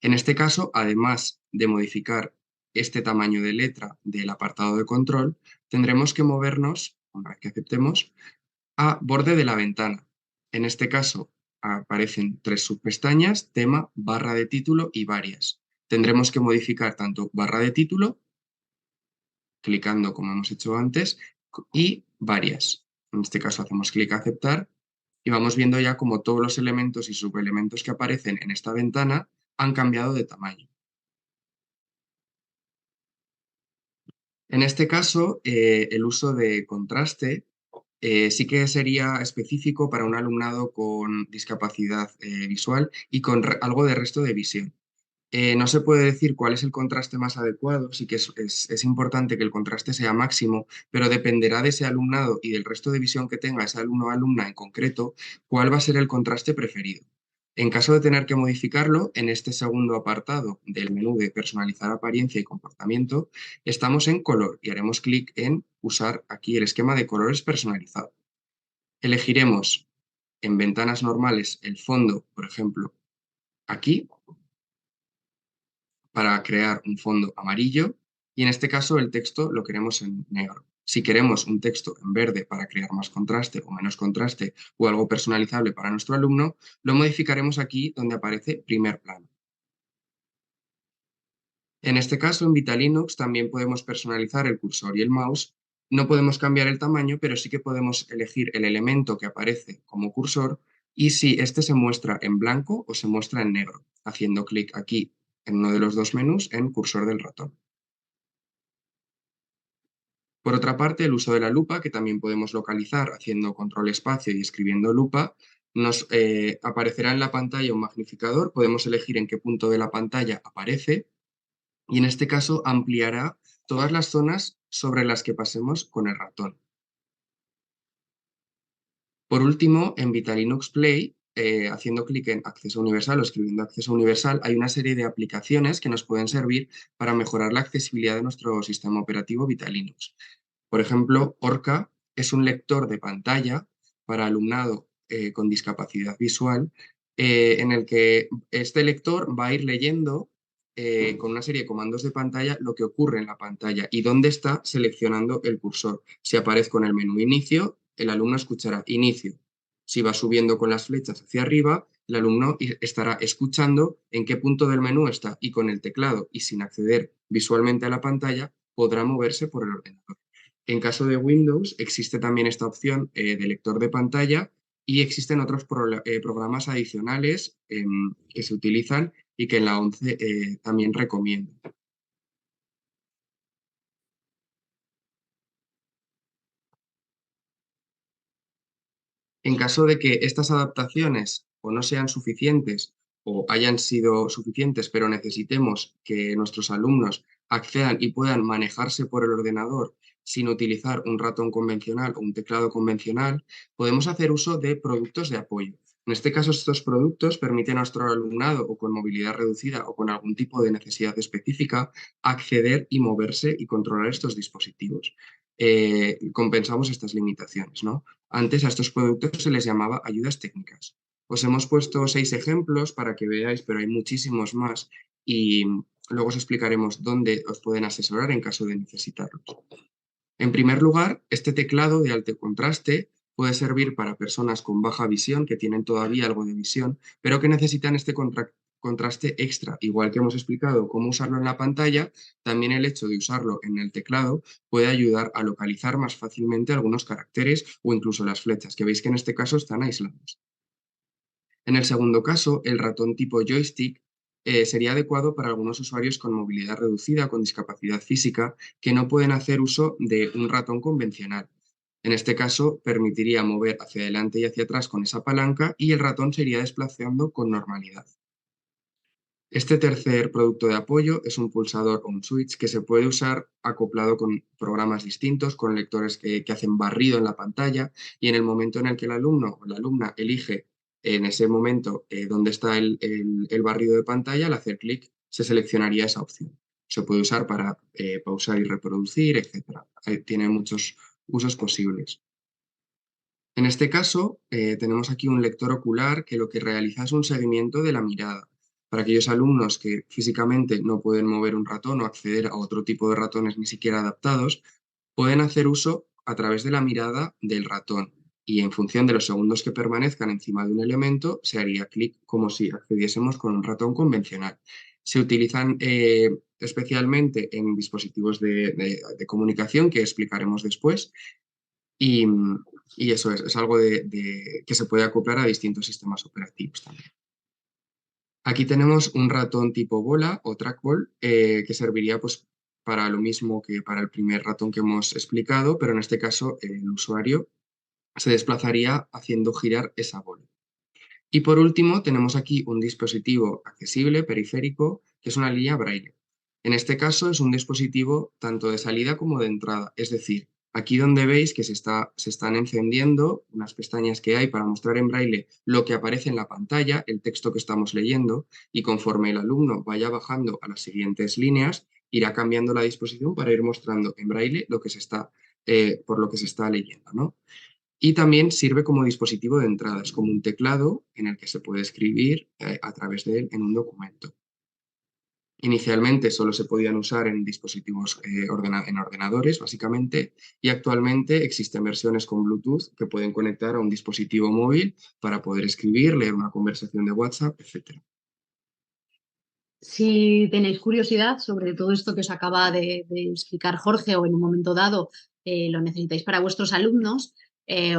En este caso, además de modificar este tamaño de letra del apartado de control, tendremos que movernos, una vez que aceptemos, a borde de la ventana. En este caso, aparecen 3 subpestañas: tema, barra de título y varias. Tendremos que modificar tanto barra de título, clicando como hemos hecho antes, y varias. En este caso hacemos clic a aceptar y vamos viendo ya como todos los elementos y subelementos que aparecen en esta ventana han cambiado de tamaño. En este caso, el uso de contraste sí que sería específico para un alumnado con discapacidad visual y con algo de resto de visión. No se puede decir cuál es el contraste más adecuado, sí que es importante que el contraste sea máximo, pero dependerá de ese alumnado y del resto de visión que tenga ese alumno o alumna en concreto, cuál va a ser el contraste preferido. En caso de tener que modificarlo, en este segundo apartado del menú de personalizar apariencia y comportamiento, estamos en color y haremos clic en usar aquí el esquema de colores personalizado. Elegiremos en ventanas normales el fondo, por ejemplo, aquí, para crear un fondo amarillo, y en este caso el texto lo queremos en negro. Si queremos un texto en verde para crear más contraste o menos contraste o algo personalizable para nuestro alumno, lo modificaremos aquí donde aparece primer plano. En este caso, en Vitalinux también podemos personalizar el cursor y el mouse. No podemos cambiar el tamaño, pero sí que podemos elegir el elemento que aparece como cursor y si este se muestra en blanco o se muestra en negro, haciendo clic aquí en uno de los dos menús en cursor del ratón. Por otra parte, el uso de la lupa, que también podemos localizar haciendo control espacio y escribiendo lupa, nos aparecerá en la pantalla un magnificador. Podemos elegir en qué punto de la pantalla aparece y en este caso ampliará todas las zonas sobre las que pasemos con el ratón. Por último, en Vitalinux Play, haciendo clic en Acceso Universal o escribiendo Acceso Universal, hay una serie de aplicaciones que nos pueden servir para mejorar la accesibilidad de nuestro sistema operativo Vitalinux. Por ejemplo, Orca es un lector de pantalla para alumnado con discapacidad visual, en el que este lector va a ir leyendo con una serie de comandos de pantalla lo que ocurre en la pantalla y dónde está seleccionando el cursor. Si aparezco en el menú Inicio, el alumno escuchará Inicio. Si va subiendo con las flechas hacia arriba, el alumno estará escuchando en qué punto del menú está y con el teclado y sin acceder visualmente a la pantalla podrá moverse por el ordenador. En caso de Windows existe también esta opción de lector de pantalla y existen otros programas adicionales que se utilizan y que en la 11 también recomiendo. En caso de que estas adaptaciones o no sean suficientes o hayan sido suficientes, pero necesitemos que nuestros alumnos accedan y puedan manejarse por el ordenador sin utilizar un ratón convencional o un teclado convencional, podemos hacer uso de productos de apoyo. En este caso, estos productos permiten a nuestro alumnado o con movilidad reducida o con algún tipo de necesidad específica acceder y moverse y controlar estos dispositivos. Compensamos estas limitaciones, ¿no? Antes a estos productos se les llamaba ayudas técnicas. Os hemos puesto 6 ejemplos para que veáis, pero hay muchísimos más y luego os explicaremos dónde os pueden asesorar en caso de necesitarlos. En primer lugar, este teclado de alto contraste puede servir para personas con baja visión, que tienen todavía algo de visión, pero que necesitan este contraste extra. Igual que hemos explicado cómo usarlo en la pantalla, también el hecho de usarlo en el teclado puede ayudar a localizar más fácilmente algunos caracteres o incluso las flechas, que veis que en este caso están aislados. En el segundo caso, el ratón tipo joystick sería adecuado para algunos usuarios con movilidad reducida, con discapacidad física, que no pueden hacer uso de un ratón convencional. En este caso, permitiría mover hacia adelante y hacia atrás con esa palanca y el ratón se iría desplazando con normalidad. Este tercer producto de apoyo es un pulsador o un switch que se puede usar acoplado con programas distintos, con lectores que hacen barrido en la pantalla, y en el momento en el que el alumno o la alumna elige en ese momento dónde está el barrido de pantalla, al hacer clic se seleccionaría esa opción. Se puede usar para pausar y reproducir, etc. Tiene muchos usos posibles. En este caso, tenemos aquí un lector ocular que lo que realiza es un seguimiento de la mirada. Para aquellos alumnos que físicamente no pueden mover un ratón o acceder a otro tipo de ratones ni siquiera adaptados, pueden hacer uso a través de la mirada del ratón y en función de los segundos que permanezcan encima de un elemento, se haría clic como si accediésemos con un ratón convencional. Se utilizan especialmente en dispositivos de comunicación que explicaremos después y, y eso es algo que se puede acoplar a distintos sistemas operativos también. Aquí tenemos un ratón tipo bola o trackball que serviría pues, para lo mismo que para el primer ratón que hemos explicado, pero en este caso el usuario se desplazaría haciendo girar esa bola. Y por último tenemos aquí un dispositivo accesible, periférico, que es una línea braille. En este caso es un dispositivo tanto de salida como de entrada, es decir, aquí donde veis que se están encendiendo unas pestañas que hay para mostrar en braille lo que aparece en la pantalla, el texto que estamos leyendo, y conforme el alumno vaya bajando a las siguientes líneas, irá cambiando la disposición para ir mostrando en braille lo que por lo que se está leyendo, ¿no? Y también sirve como dispositivo de entrada, es como un teclado en el que se puede escribir a través de él en un documento. Inicialmente solo se podían usar en dispositivos en ordenadores, básicamente, y actualmente existen versiones con Bluetooth que pueden conectar a un dispositivo móvil para poder escribir, leer una conversación de WhatsApp, etc. Si tenéis curiosidad sobre todo esto que os acaba de explicar Jorge o en un momento dado lo necesitáis para vuestros alumnos,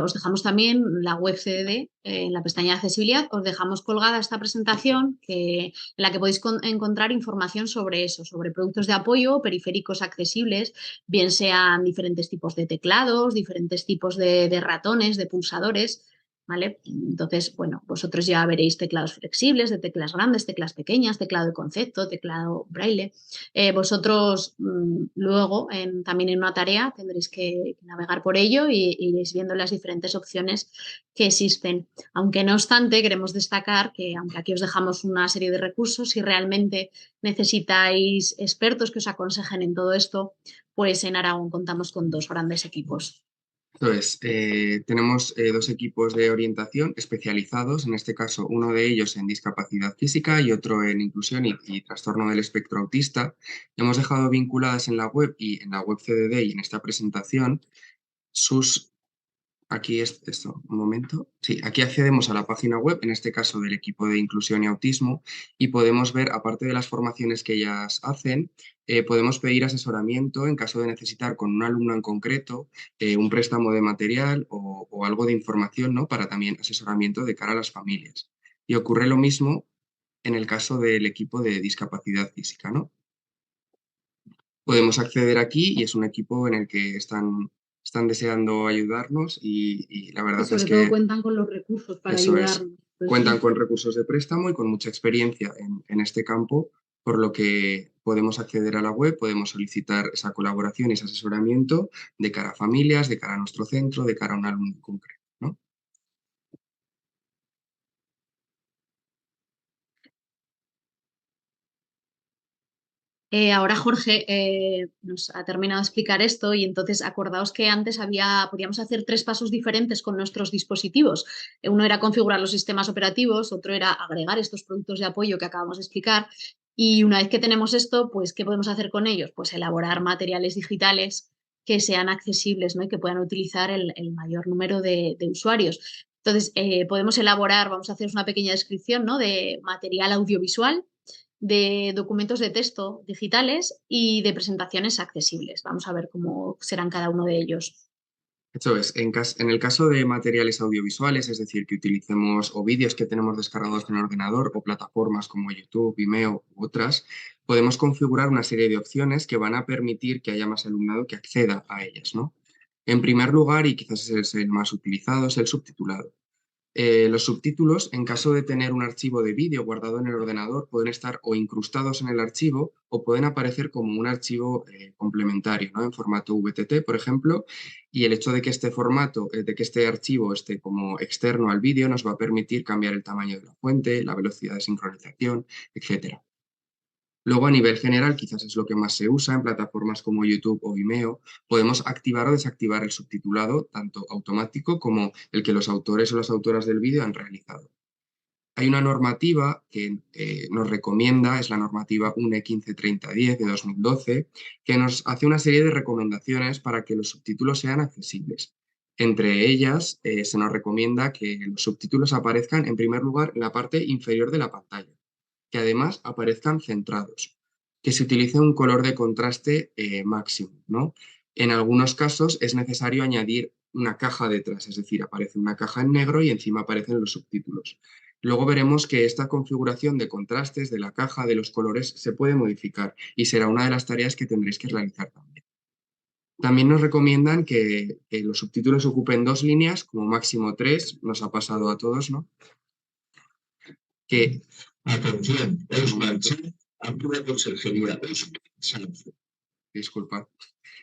os dejamos también la web CDD en la pestaña de accesibilidad, os dejamos colgada esta presentación en la que podéis encontrar información sobre eso, sobre productos de apoyo, periféricos accesibles, bien sean diferentes tipos de teclados, diferentes tipos de ratones, de pulsadores, ¿vale? Entonces, bueno, vosotros ya veréis teclados flexibles, de teclas grandes, teclas pequeñas, teclado de concepto, teclado braille. Vosotros luego también en una tarea tendréis que navegar por ello y iréis viendo las diferentes opciones que existen. Aunque no obstante, queremos destacar que, aunque aquí os dejamos una serie de recursos, si realmente necesitáis expertos que os aconsejen en todo esto, pues en Aragón contamos con 2 grandes equipos. Entonces, tenemos 2 equipos de orientación especializados, en este caso uno de ellos en discapacidad física y otro en inclusión y trastorno del espectro autista. Hemos dejado vinculadas en la web y en la web CDD y en esta presentación Aquí es esto, un momento. Sí, aquí accedemos a la página web, en este caso del equipo de inclusión y autismo, y podemos ver, aparte de las formaciones que ellas hacen, podemos pedir asesoramiento en caso de necesitar con un alumno en concreto un préstamo de material o algo de información, ¿no? Para también asesoramiento de cara a las familias. Y ocurre lo mismo en el caso del equipo de discapacidad física, ¿no? Podemos acceder aquí y es un equipo en el que están deseando ayudarnos y la verdad Y es sobre todo que cuentan con los recursos para eso es, ayudarnos. Pues cuentan sí. con recursos de préstamo y con mucha experiencia en este campo, por lo que podemos acceder a la web, podemos solicitar esa colaboración y ese asesoramiento de cara a familias, de cara a nuestro centro, de cara a un alumno en concreto, ¿no? Ahora Jorge nos ha terminado de explicar esto y entonces acordaos que antes podíamos hacer 3 pasos diferentes con nuestros dispositivos. Uno era configurar los sistemas operativos, otro era agregar estos productos de apoyo que acabamos de explicar y una vez que tenemos esto, pues ¿qué podemos hacer con ellos? Pues elaborar materiales digitales que sean accesibles, ¿no? Y que puedan utilizar el mayor número de usuarios. Entonces, podemos elaborar, vamos a hacer una pequeña descripción, ¿no? De material audiovisual, de documentos de texto digitales y de presentaciones accesibles. Vamos a ver cómo serán cada uno de ellos. Eso es, en el caso de materiales audiovisuales, es decir, que utilicemos o vídeos que tenemos descargados en el ordenador o plataformas como YouTube, Vimeo u otras, podemos configurar una serie de opciones que van a permitir que haya más alumnado que acceda a ellas, ¿no? En primer lugar, y quizás es el más utilizado, es el subtitulado. Los subtítulos, en caso de tener un archivo de vídeo guardado en el ordenador, pueden estar o incrustados en el archivo o pueden aparecer como un archivo complementario, ¿no? En formato VTT, por ejemplo, y el hecho de que este formato, de que este archivo esté como externo al vídeo nos va a permitir cambiar el tamaño de la fuente, la velocidad de sincronización, etcétera. Luego, a nivel general, quizás es lo que más se usa en plataformas como YouTube o Vimeo, podemos activar o desactivar el subtitulado, tanto automático como el que los autores o las autoras del vídeo han realizado. Hay una normativa que nos recomienda, es la normativa UNE 153010 de 2012, que nos hace una serie de recomendaciones para que los subtítulos sean accesibles. Entre ellas, se nos recomienda que los subtítulos aparezcan, en primer lugar, en la parte inferior de la pantalla, que además aparezcan centrados, que se utilice un color de contraste máximo, ¿no? En algunos casos es necesario añadir una caja detrás, es decir, aparece una caja en negro y encima aparecen los subtítulos. Luego veremos que esta configuración de contrastes de la caja, de los colores, se puede modificar y será una de las tareas que tendréis que realizar también. También nos recomiendan que los subtítulos ocupen 2 líneas, como máximo 3, nos ha pasado a todos, ¿no? Que Atención, es marcha. Amplia consejería. Disculpa.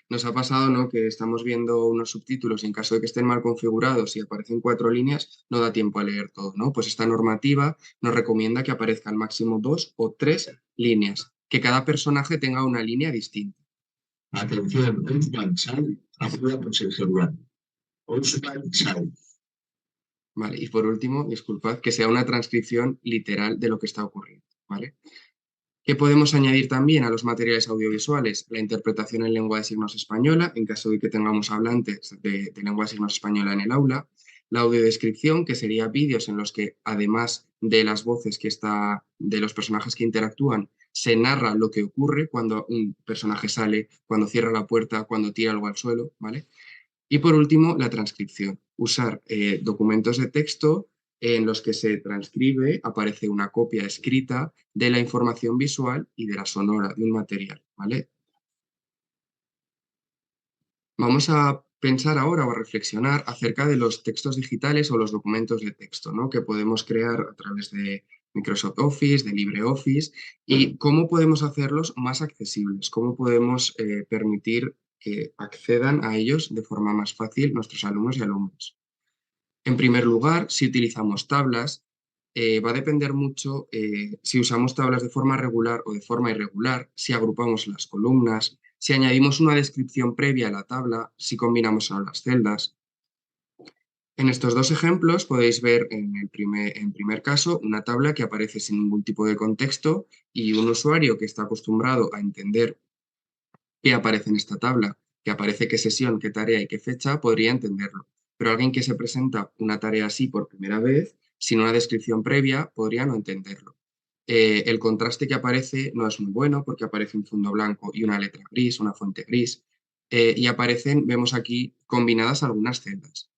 Nos ha pasado, ¿no?, que estamos viendo unos subtítulos y en caso de que estén mal configurados y aparecen 4 líneas, no da tiempo a leer todo, ¿no? Pues esta normativa nos recomienda que aparezcan máximo 2 o 3 líneas, que cada personaje tenga una línea distinta. Atención, Osman Sal, amplia consejería. Osman Sal. Vale, y por último, disculpad, que sea una transcripción literal de lo que está ocurriendo, ¿vale? ¿Qué podemos añadir también a los materiales audiovisuales? La interpretación en lengua de signos española, en caso de que tengamos hablantes de lengua de signos española en el aula. La audiodescripción, que sería vídeos en los que, además de las voces de los personajes que interactúan, se narra lo que ocurre cuando un personaje sale, cuando cierra la puerta, cuando tira algo al suelo, ¿vale? Y por último, la transcripción. Usar documentos de texto en los que se transcribe, aparece una copia escrita de la información visual y de la sonora de un material, ¿vale? Vamos a pensar ahora o a reflexionar acerca de los textos digitales o los documentos de texto, ¿no?, que podemos crear a través de Microsoft Office, de LibreOffice, y cómo podemos hacerlos más accesibles, cómo podemos permitir que accedan a ellos de forma más fácil nuestros alumnos y alumnas. En primer lugar, si utilizamos tablas, va a depender mucho si usamos tablas de forma regular o de forma irregular, si agrupamos las columnas, si añadimos una descripción previa a la tabla, si combinamos solo las celdas. En estos dos ejemplos podéis ver en primer caso una tabla que aparece sin ningún tipo de contexto y un usuario que está acostumbrado a entender qué aparece en esta tabla, que aparece qué sesión, qué tarea y qué fecha, podría entenderlo. Pero alguien que se presenta una tarea así por primera vez, sin una descripción previa, podría no entenderlo. El contraste que aparece no es muy bueno porque aparece un fondo blanco y una letra gris, una fuente gris, y aparecen, vemos aquí, combinadas algunas celdas.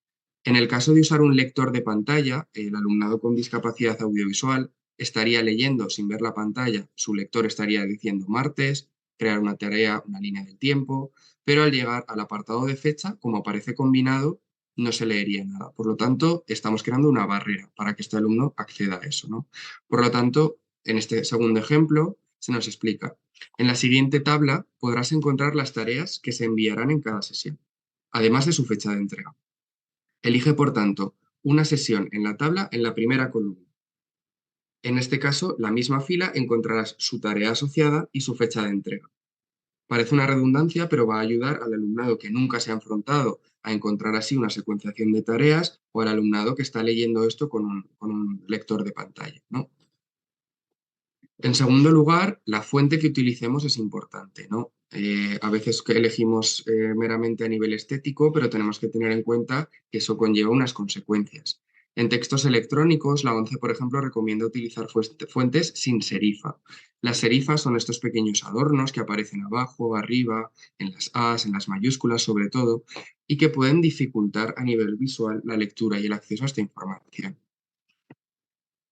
En el caso de usar un lector de pantalla, el alumnado con discapacidad audiovisual estaría leyendo sin ver la pantalla, su lector estaría diciendo martes, crear una tarea, una línea del tiempo, pero al llegar al apartado de fecha, como aparece combinado, no se leería nada. Por lo tanto, estamos creando una barrera para que este alumno acceda a eso, ¿no? Por lo tanto, en este segundo ejemplo, se nos explica. En la siguiente tabla podrás encontrar las tareas que se enviarán en cada sesión, además de su fecha de entrega. Elige, por tanto, una sesión en la tabla en la primera columna. En este caso, la misma fila encontrarás su tarea asociada y su fecha de entrega. Parece una redundancia, pero va a ayudar al alumnado que nunca se ha enfrentado a encontrar así una secuenciación de tareas o al alumnado que está leyendo esto con un lector de pantalla, ¿no? En segundo lugar, la fuente que utilicemos es importante, ¿no? A veces elegimos meramente a nivel estético, pero tenemos que tener en cuenta que eso conlleva unas consecuencias. En textos electrónicos, la ONCE, por ejemplo, recomienda utilizar fuentes sin serifa. Las serifas son estos pequeños adornos que aparecen abajo, arriba, en las A's, en las mayúsculas sobre todo, y que pueden dificultar a nivel visual la lectura y el acceso a esta información.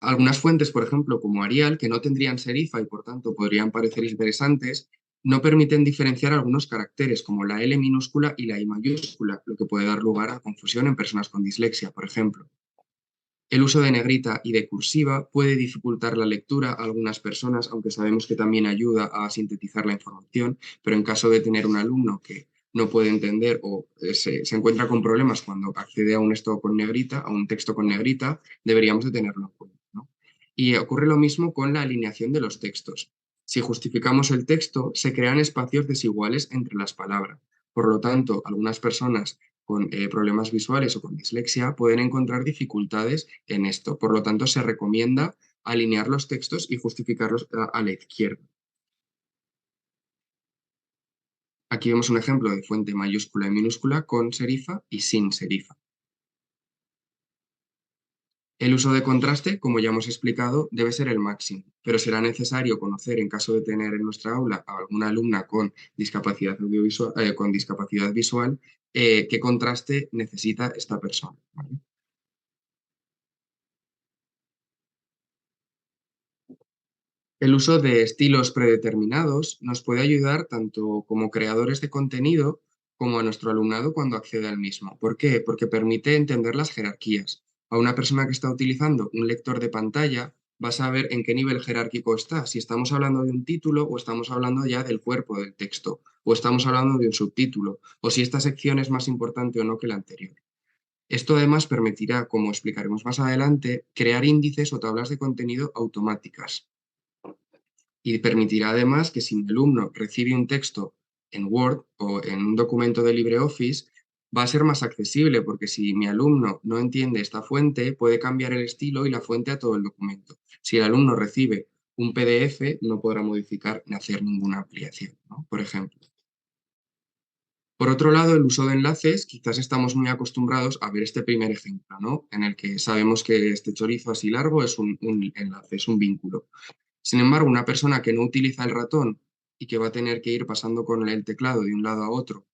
Algunas fuentes, por ejemplo, como Arial, que no tendrían serifa y por tanto podrían parecer interesantes, no permiten diferenciar algunos caracteres como la L minúscula y la I mayúscula, lo que puede dar lugar a confusión en personas con dislexia, por ejemplo. El uso de negrita y de cursiva puede dificultar la lectura a algunas personas, aunque sabemos que también ayuda a sintetizar la información, pero en caso de tener un alumno que no puede entender o se encuentra con problemas cuando accede a un esto con negrita, a un texto con negrita, deberíamos de tenerlo en cuenta, ¿no? Y ocurre lo mismo con la alineación de los textos. Si justificamos el texto, se crean espacios desiguales entre las palabras. Por lo tanto, algunas personas con problemas visuales o con dislexia pueden encontrar dificultades en esto. Por lo tanto, se recomienda alinear los textos y justificarlos a la izquierda. Aquí vemos un ejemplo de fuente mayúscula y minúscula con serifa y sin serifa. El uso de contraste, como ya hemos explicado, debe ser el máximo, pero será necesario conocer, en caso de tener en nuestra aula a alguna alumna con discapacidad visual, qué contraste necesita esta persona, ¿vale? El uso de estilos predeterminados nos puede ayudar tanto como creadores de contenido como a nuestro alumnado cuando accede al mismo. ¿Por qué? Porque permite entender las jerarquías. A una persona que está utilizando un lector de pantalla va a saber en qué nivel jerárquico está, si estamos hablando de un título o estamos hablando ya del cuerpo del texto, o estamos hablando de un subtítulo, o si esta sección es más importante o no que la anterior. Esto además permitirá, como explicaremos más adelante, crear índices o tablas de contenido automáticas. Y permitirá además que si mi alumno recibe un texto en Word o en un documento de LibreOffice, va a ser más accesible, porque si mi alumno no entiende esta fuente, puede cambiar el estilo y la fuente a todo el documento. Si el alumno recibe un PDF, no podrá modificar ni hacer ninguna ampliación, ¿no? Por ejemplo. Por otro lado, el uso de enlaces, quizás estamos muy acostumbrados a ver este primer ejemplo, ¿no? En el que sabemos que este chorizo así largo es un enlace, es un vínculo. Sin embargo, una persona que no utiliza el ratón y que va a tener que ir pasando con el teclado de un lado a otro,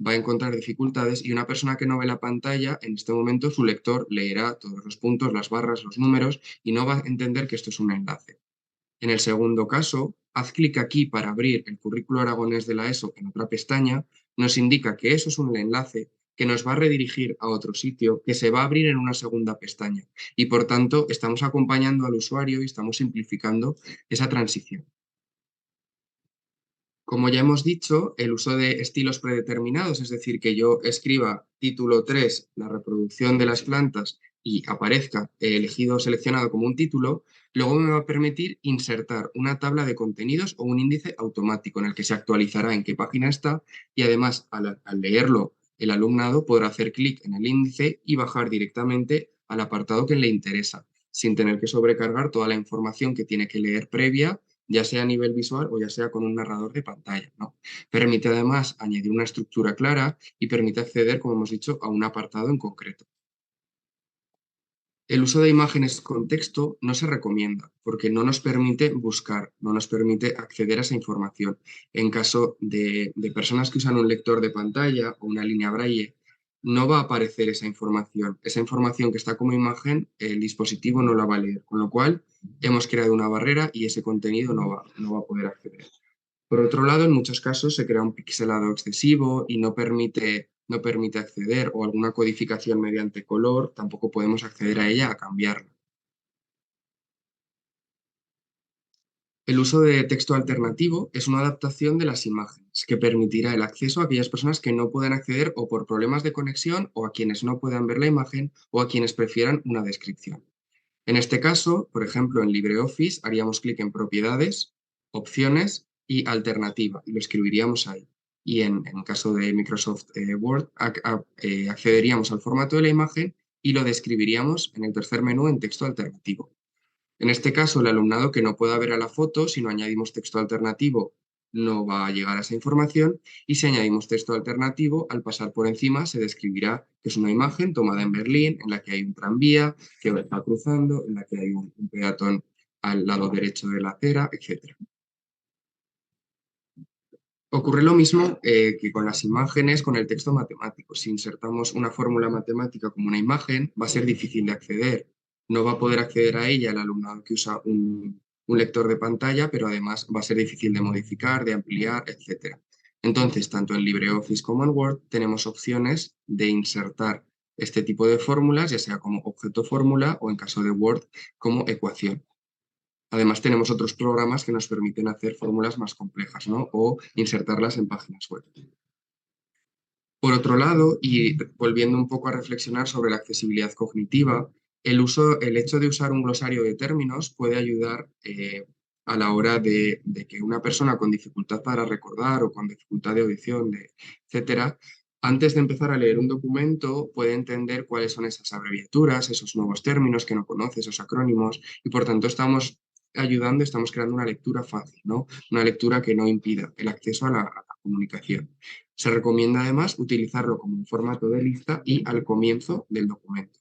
va a encontrar dificultades, y una persona que no ve la pantalla, en este momento su lector leerá todos los puntos, las barras, los números, y no va a entender que esto es un enlace. En el segundo caso, haz clic aquí para abrir el currículo aragonés de la ESO en otra pestaña, nos indica que eso es un enlace que nos va a redirigir a otro sitio que se va a abrir en una segunda pestaña, y por tanto estamos acompañando al usuario y estamos simplificando esa transición. Como ya hemos dicho, el uso de estilos predeterminados, es decir, que yo escriba título 3, la reproducción de las plantas, y aparezca elegido o seleccionado como un título, luego me va a permitir insertar una tabla de contenidos o un índice automático en el que se actualizará en qué página está, y además al leerlo el alumnado podrá hacer clic en el índice y bajar directamente al apartado que le interesa, sin tener que sobrecargar toda la información que tiene que leer previa, ya sea a nivel visual o ya sea con un narrador de pantalla, ¿no? Permite además añadir una estructura clara y permite acceder, como hemos dicho, a un apartado en concreto. El uso de imágenes con texto no se recomienda porque no nos permite buscar, no nos permite acceder a esa información. En caso de personas que usan un lector de pantalla o una línea braille, no va a aparecer esa información. Esa información que está como imagen, el dispositivo no la va a leer, con lo cual hemos creado una barrera y ese contenido no va a poder acceder. Por otro lado, en muchos casos se crea un pixelado excesivo y no permite acceder, o alguna codificación mediante color, tampoco podemos acceder a ella a cambiarla. El uso de texto alternativo es una adaptación de las imágenes que permitirá el acceso a aquellas personas que no puedan acceder o por problemas de conexión, o a quienes no puedan ver la imagen, o a quienes prefieran una descripción. En este caso, por ejemplo, en LibreOffice haríamos clic en Propiedades, Opciones y Alternativa, y lo escribiríamos ahí. Y en caso de Microsoft Word, accederíamos al formato de la imagen y lo describiríamos en el tercer menú en texto alternativo. En este caso, el alumnado que no pueda ver a la foto, si no añadimos texto alternativo, no va a llegar a esa información, y si añadimos texto alternativo, al pasar por encima se describirá que es una imagen tomada en Berlín, en la que hay un tranvía que está cruzando, en la que hay un peatón al lado derecho de la acera, etc. Ocurre lo mismo que con las imágenes, con el texto matemático. Si insertamos una fórmula matemática como una imagen, va a ser difícil de acceder. No va a poder acceder a ella el alumnado que usa un lector de pantalla, pero además va a ser difícil de modificar, de ampliar, etc. Entonces, tanto en LibreOffice como en Word tenemos opciones de insertar este tipo de fórmulas, ya sea como objeto fórmula o en caso de Word como ecuación. Además tenemos otros programas que nos permiten hacer fórmulas más complejas, ¿no? O insertarlas en páginas web. Por otro lado, y volviendo un poco a reflexionar sobre la accesibilidad cognitiva, el hecho de usar un glosario de términos puede ayudar a la hora de que una persona con dificultad para recordar o con dificultad de audición, etcétera, antes de empezar a leer un documento puede entender cuáles son esas abreviaturas, esos nuevos términos que no conoce, esos acrónimos, y por tanto estamos ayudando, estamos creando una lectura fácil, ¿no? Una lectura que no impida el acceso a la comunicación. Se recomienda además utilizarlo como un formato de lista y al comienzo del documento.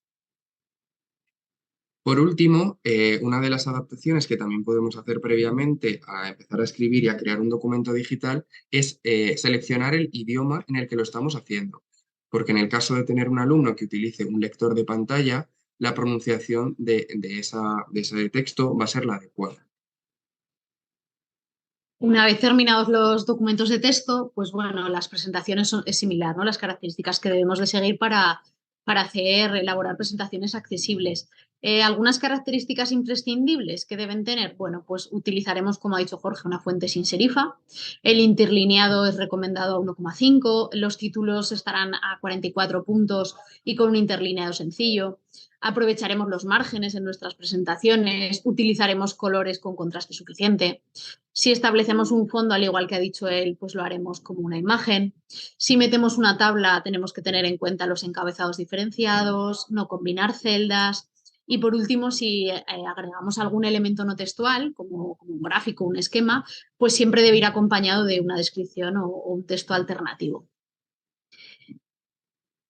Por último, una de las adaptaciones que también podemos hacer previamente a empezar a escribir y a crear un documento digital es seleccionar el idioma en el que lo estamos haciendo. Porque en el caso de tener un alumno que utilice un lector de pantalla, la pronunciación de ese texto va a ser la adecuada. Una vez terminados los documentos de texto, pues bueno, las presentaciones es similar, ¿no? Las características que debemos de seguir para elaborar presentaciones accesibles. Algunas características imprescindibles que deben tener, bueno, pues utilizaremos, como ha dicho Jorge, una fuente sin serifa. El interlineado es recomendado a 1,5, los títulos estarán a 44 puntos y con un interlineado sencillo. Aprovecharemos los márgenes en nuestras presentaciones, utilizaremos colores con contraste suficiente. Si establecemos un fondo, al igual que ha dicho él, pues lo haremos como una imagen. Si metemos una tabla, tenemos que tener en cuenta los encabezados diferenciados, no combinar celdas. Y por último, si agregamos algún elemento no textual, como un gráfico, un esquema, pues siempre debe ir acompañado de una descripción o un texto alternativo.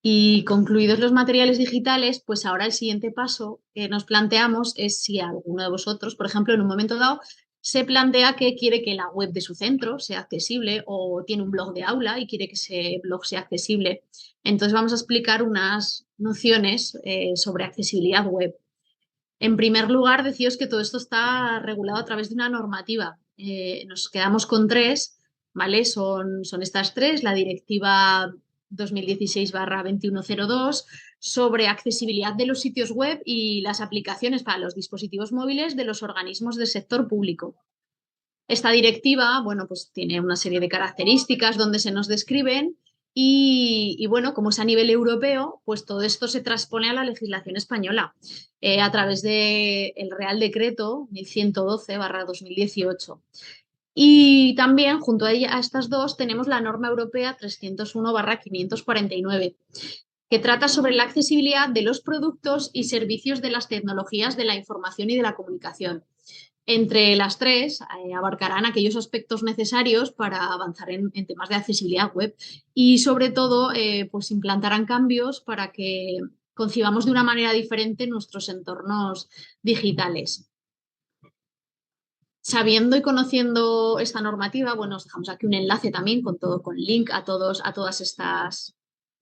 Y concluidos los materiales digitales, pues ahora el siguiente paso que nos planteamos es si alguno de vosotros, por ejemplo, en un momento dado, se plantea que quiere que la web de su centro sea accesible o tiene un blog de aula y quiere que ese blog sea accesible. Entonces vamos a explicar unas nociones sobre accesibilidad web. En primer lugar, deciros que todo esto está regulado a través de una normativa. Nos quedamos con tres, ¿vale? Son estas tres, la directiva 2016/2102 sobre accesibilidad de los sitios web y las aplicaciones para los dispositivos móviles de los organismos del sector público. Esta directiva, bueno, pues tiene una serie de características donde se nos describen y bueno, como es a nivel europeo, pues todo esto se transpone a la legislación española a través del Real Decreto 1112/2018. Y también, junto a estas dos, tenemos la norma europea 301/549, que trata sobre la accesibilidad de los productos y servicios de las tecnologías de la información y de la comunicación. Entre las tres abarcarán aquellos aspectos necesarios para avanzar en temas de accesibilidad web y sobre todo pues implantarán cambios para que concibamos de una manera diferente nuestros entornos digitales. Sabiendo y conociendo esta normativa, bueno, os dejamos aquí un enlace también con link a todas estas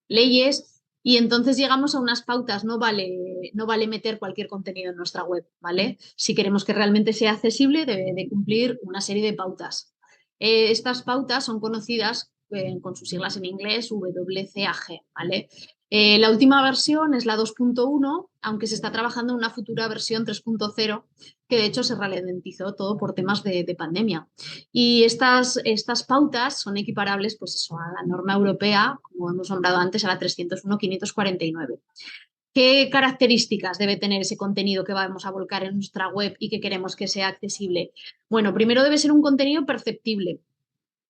leyes. Y entonces llegamos a unas pautas, no vale meter cualquier contenido en nuestra web, ¿vale? Si queremos que realmente sea accesible, debe de cumplir una serie de pautas. Estas pautas son conocidas con sus siglas en inglés, WCAG, ¿vale? La última versión es la 2.1, aunque se está trabajando en una futura versión 3.0, que de hecho se ralentizó todo por temas de pandemia. Y estas pautas son equiparables pues eso, a la norma europea, como hemos nombrado antes, a la 301/549. ¿Qué características debe tener ese contenido que vamos a volcar en nuestra web y que queremos que sea accesible? Bueno, primero debe ser un contenido perceptible.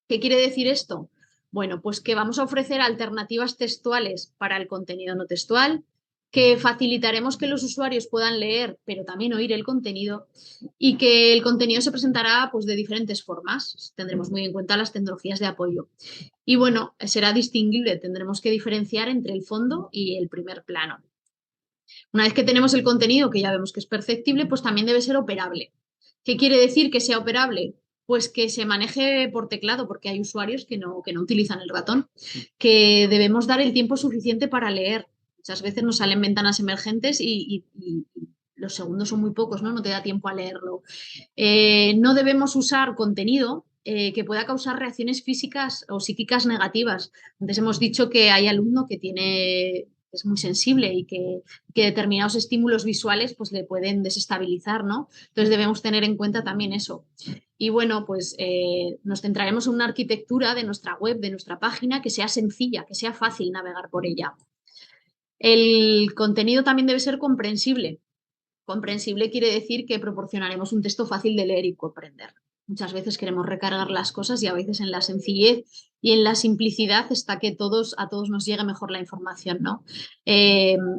¿Qué quiere decir esto? Bueno, pues que vamos a ofrecer alternativas textuales para el contenido no textual, que facilitaremos que los usuarios puedan leer, pero también oír el contenido y que el contenido se presentará pues, de diferentes formas. Tendremos muy en cuenta las tecnologías de apoyo. Y bueno, será distinguible, tendremos que diferenciar entre el fondo y el primer plano. Una vez que tenemos el contenido, que ya vemos que es perceptible, pues también debe ser operable. ¿Qué quiere decir que sea operable? Pues que se maneje por teclado, porque hay usuarios que no utilizan el ratón, que debemos dar el tiempo suficiente para leer. Muchas veces nos salen ventanas emergentes y los segundos son muy pocos, ¿no? No te da tiempo a leerlo. No debemos usar contenido que pueda causar reacciones físicas o psíquicas negativas. Antes hemos dicho que hay alumno que tiene es muy sensible y que determinados estímulos visuales pues le pueden desestabilizar, ¿no? Entonces debemos tener en cuenta también eso. Y bueno, pues nos centraremos en una arquitectura de nuestra web, de nuestra página, que sea sencilla, que sea fácil navegar por ella. El contenido también debe ser comprensible. Comprensible quiere decir que proporcionaremos un texto fácil de leer y comprender. Muchas veces queremos recargar las cosas y a veces en la sencillez y en la simplicidad está que a todos nos llegue mejor la información, ¿no?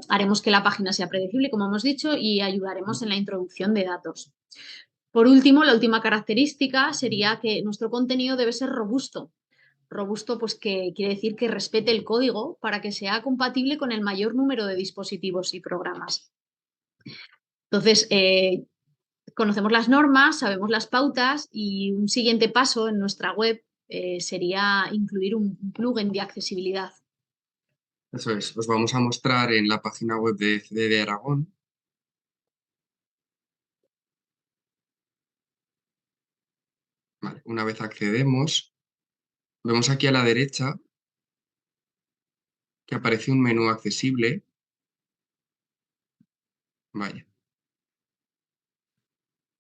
Haremos que la página sea predecible, como hemos dicho, y ayudaremos en la introducción de datos. Por último, la última característica sería que nuestro contenido debe ser robusto. Robusto, pues que quiere decir que respete el código para que sea compatible con el mayor número de dispositivos y programas. Entonces, conocemos las normas, sabemos las pautas y un siguiente paso en nuestra web sería incluir un plugin de accesibilidad. Eso es, os vamos a mostrar en la página web de CDD Aragón. Vale, una vez accedemos, vemos aquí a la derecha que aparece un menú accesible. Vaya.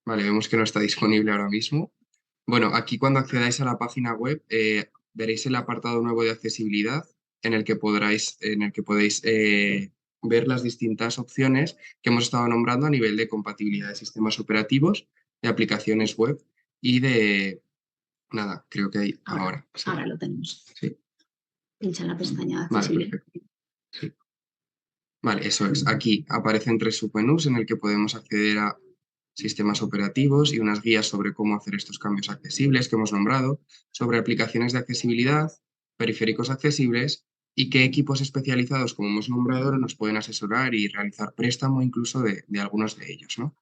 Vale, vemos que no está disponible ahora mismo. Bueno, aquí cuando accedáis a la página web veréis el apartado nuevo de accesibilidad en el que podéis ver las distintas opciones que hemos estado nombrando a nivel de compatibilidad de sistemas operativos, de aplicaciones web y de... Nada, creo que hay ahora. Sí. Ahora lo tenemos. Sí. Pincha en la pestaña de Vale, accesibilidad. perfecto. Sí. Vale, eso es. Aquí aparecen 3 submenús en el que podemos acceder a sistemas operativos y unas guías sobre cómo hacer estos cambios accesibles que hemos nombrado, sobre aplicaciones de accesibilidad, periféricos accesibles y qué equipos especializados, como hemos nombrado, nos pueden asesorar y realizar préstamo incluso de algunos de ellos, ¿no?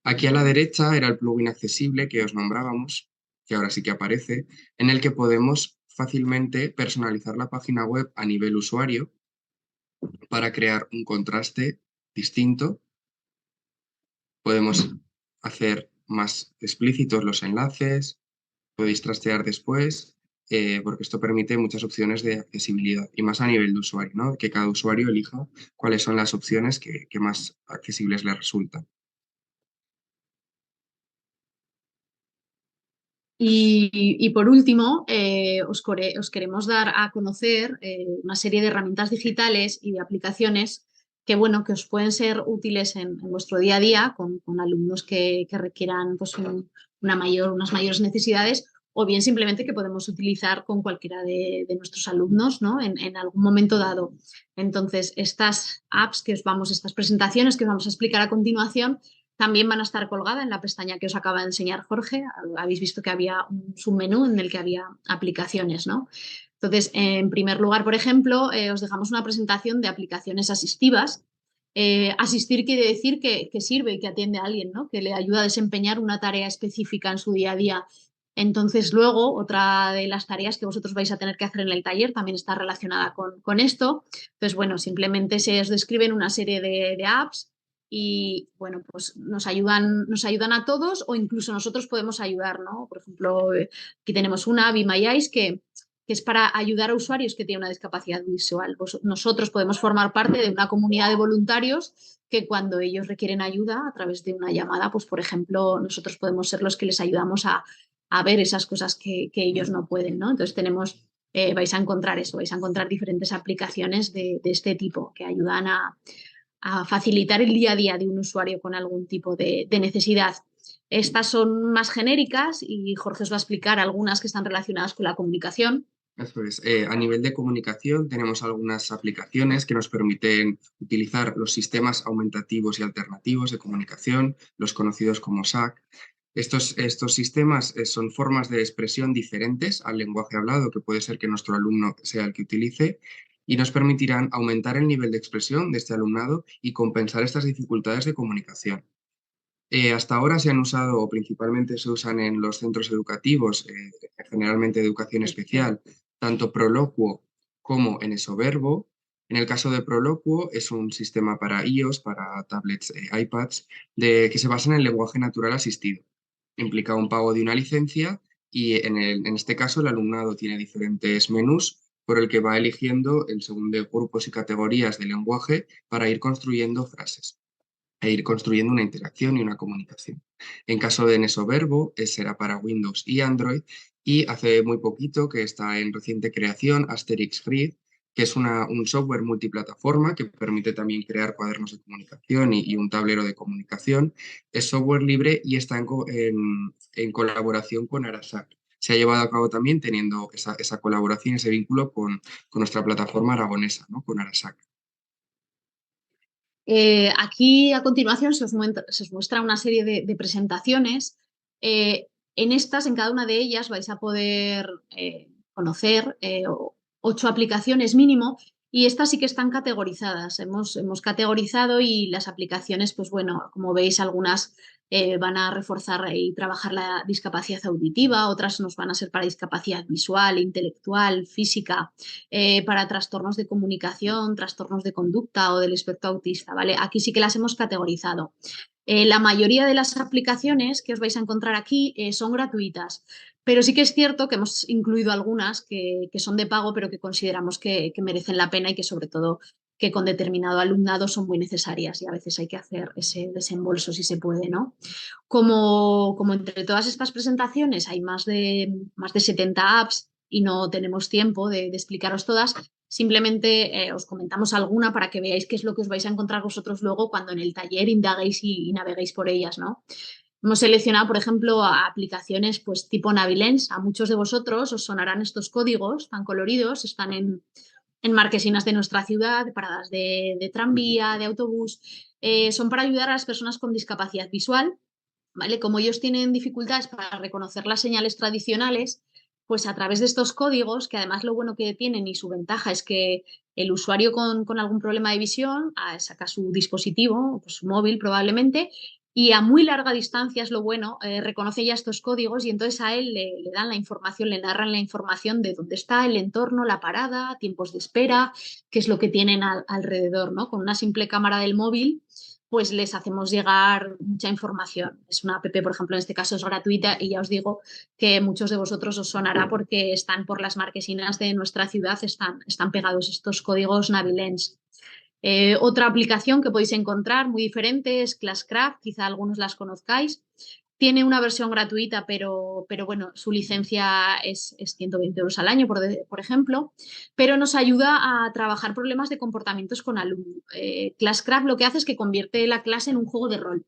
Aquí a la derecha era el plugin accesible que os nombrábamos, que ahora sí que aparece, en el que podemos fácilmente personalizar la página web a nivel usuario para crear un contraste distinto. Podemos hacer más explícitos los enlaces, podéis trastear después, porque esto permite muchas opciones de accesibilidad y más a nivel de usuario, ¿no? Que cada usuario elija cuáles son las opciones que más accesibles le resultan. Y por último, os queremos dar a conocer una serie de herramientas digitales y de aplicaciones que, bueno, que os pueden ser útiles en vuestro día a día con alumnos que requieran pues, unas mayores necesidades o bien simplemente que podemos utilizar con cualquiera de nuestros alumnos, ¿no? en algún momento dado. Entonces, estas apps estas presentaciones que os vamos a explicar a continuación también van a estar colgadas en la pestaña que os acaba de enseñar Jorge. Habéis visto que había un submenú en el que había aplicaciones, ¿no? Entonces, en primer lugar, por ejemplo, os dejamos una presentación de aplicaciones asistivas. Asistir quiere decir que sirve y que atiende a alguien, ¿no? Que le ayuda a desempeñar una tarea específica en su día a día. Entonces, luego, otra de las tareas que vosotros vais a tener que hacer en el taller también está relacionada con esto. Entonces, bueno, simplemente se os describen una serie de apps y, bueno, pues nos ayudan a todos o incluso nosotros podemos ayudar, ¿no? Por ejemplo, aquí tenemos una, Be My Eyes, que es para ayudar a usuarios que tienen una discapacidad visual. Nosotros podemos formar parte de una comunidad de voluntarios que cuando ellos requieren ayuda a través de una llamada, pues por ejemplo, nosotros podemos ser los que les ayudamos a ver esas cosas que ellos no pueden, ¿no? Entonces vais a encontrar eso, vais a encontrar diferentes aplicaciones de este tipo que ayudan a facilitar el día a día de un usuario con algún tipo de necesidad. Estas son más genéricas y Jorge os va a explicar algunas que están relacionadas con la comunicación. Eso es. A nivel de comunicación tenemos algunas aplicaciones que nos permiten utilizar los sistemas aumentativos y alternativos de comunicación, los conocidos como SAC. Estos sistemas son formas de expresión diferentes al lenguaje hablado, que puede ser que nuestro alumno sea el que utilice, y nos permitirán aumentar el nivel de expresión de este alumnado y compensar estas dificultades de comunicación. Hasta ahora se han usado, o principalmente se usan en los centros educativos, generalmente de educación especial, tanto Proloquo como en Esoverbo. En el caso de Proloquo es un sistema para iOS, para tablets, iPads, que se basa en el lenguaje natural asistido. Implica un pago de una licencia y en este caso el alumnado tiene diferentes menús por el que va eligiendo el según de grupos y categorías de lenguaje para ir construyendo frases e ir construyendo una interacción y una comunicación. En caso de Nesoverbo, será para Windows y Android, y hace muy poquito, que está en reciente creación, Asterix Grid, que es un software multiplataforma que permite también crear cuadernos de comunicación y un tablero de comunicación. Es software libre y está en colaboración con Arasac. Se ha llevado a cabo también teniendo esa colaboración, ese vínculo con nuestra plataforma aragonesa, ¿no? Con Arasac. Aquí a continuación se os muestra una serie de presentaciones. En cada una de ellas vais a poder conocer 8 aplicaciones mínimo, y estas sí que están categorizadas. Hemos categorizado, y las aplicaciones, pues bueno, como veis, algunas van a reforzar y trabajar la discapacidad auditiva, otras nos van a ser para discapacidad visual, intelectual, física, para trastornos de comunicación, trastornos de conducta o del espectro autista, ¿vale? Aquí sí que las hemos categorizado. La mayoría de las aplicaciones que os vais a encontrar aquí son gratuitas, pero sí que es cierto que hemos incluido algunas que son de pago, pero que consideramos que merecen la pena, y que sobre todo que con determinado alumnado son muy necesarias, y a veces hay que hacer ese desembolso si se puede, ¿no? Como entre todas estas presentaciones hay más de 70 apps y no tenemos tiempo de explicaros todas, simplemente os comentamos alguna para que veáis qué es lo que os vais a encontrar vosotros luego cuando en el taller indaguéis y naveguéis por ellas, ¿no? Hemos seleccionado, por ejemplo, aplicaciones pues, tipo Navilens. A muchos de vosotros os sonarán estos códigos tan coloridos, están en marquesinas de nuestra ciudad, paradas de tranvía, de autobús. Son para ayudar a las personas con discapacidad visual, ¿vale? Como ellos tienen dificultades para reconocer las señales tradicionales, pues a través de estos códigos, que además lo bueno que tienen y su ventaja es que el usuario con algún problema de visión saca su dispositivo, pues su móvil probablemente, y a muy larga distancia, es lo bueno, reconoce ya estos códigos, y entonces a él le dan la información, le narran la información de dónde está el entorno, la parada, tiempos de espera, qué es lo que tienen alrededor, ¿no? Con una simple cámara del móvil pues les hacemos llegar mucha información. Es una app, por ejemplo, en este caso es gratuita, y ya os digo que muchos de vosotros os sonará porque están por las marquesinas de nuestra ciudad, están pegados estos códigos Navilens. Otra aplicación que podéis encontrar muy diferente es Classcraft, quizá algunos las conozcáis. Tiene una versión gratuita, pero bueno, su licencia es 120 euros al año, por ejemplo, pero nos ayuda a trabajar problemas de comportamientos con alumnos. Classcraft lo que hace es que convierte la clase en un juego de rol.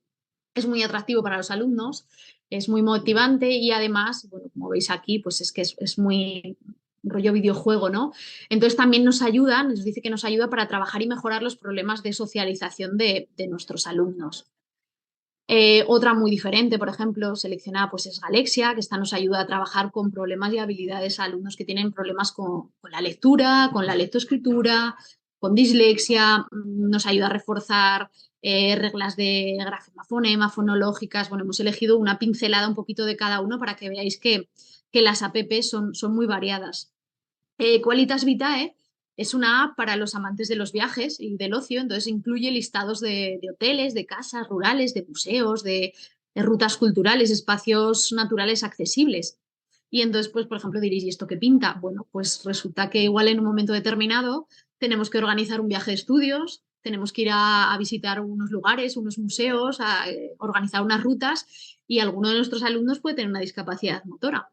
Es muy atractivo para los alumnos, es muy motivante, y además, bueno, como veis aquí, pues es que es muy rollo videojuego, ¿no? Entonces también nos dice que nos ayuda para trabajar y mejorar los problemas de socialización de nuestros alumnos. Otra muy diferente, por ejemplo, seleccionada, pues es Galexia, que esta nos ayuda a trabajar con problemas y habilidades a alumnos que tienen problemas con la lectura, con la lectoescritura, con dislexia. Nos ayuda a reforzar reglas de grafema, fonema, fonológicas. Bueno, hemos elegido una pincelada un poquito de cada uno para que veáis que las app son muy variadas. Qualitas Vitae es una app para los amantes de los viajes y del ocio, entonces incluye listados de hoteles, de casas rurales, de museos, de rutas culturales, espacios naturales accesibles. Y entonces, pues, por ejemplo, diréis, ¿y esto qué pinta? Bueno, pues resulta que igual en un momento determinado tenemos que organizar un viaje de estudios, tenemos que ir a visitar unos lugares, unos museos, a organizar unas rutas, y alguno de nuestros alumnos puede tener una discapacidad motora.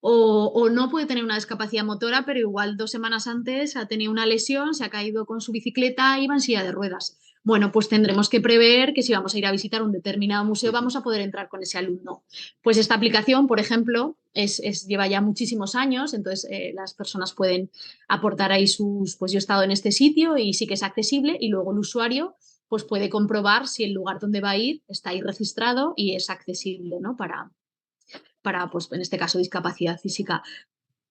O no puede tener una discapacidad motora, pero igual 2 semanas antes ha tenido una lesión, se ha caído con su bicicleta y va en silla de ruedas. Bueno, pues tendremos que prever que si vamos a ir a visitar un determinado museo vamos a poder entrar con ese alumno. Pues esta aplicación, por ejemplo, lleva ya muchísimos años, entonces las personas pueden aportar ahí pues yo he estado en este sitio y sí que es accesible, y luego el usuario pues puede comprobar si el lugar donde va a ir está ahí registrado y es accesible, ¿no? Para, pues en este caso, discapacidad física.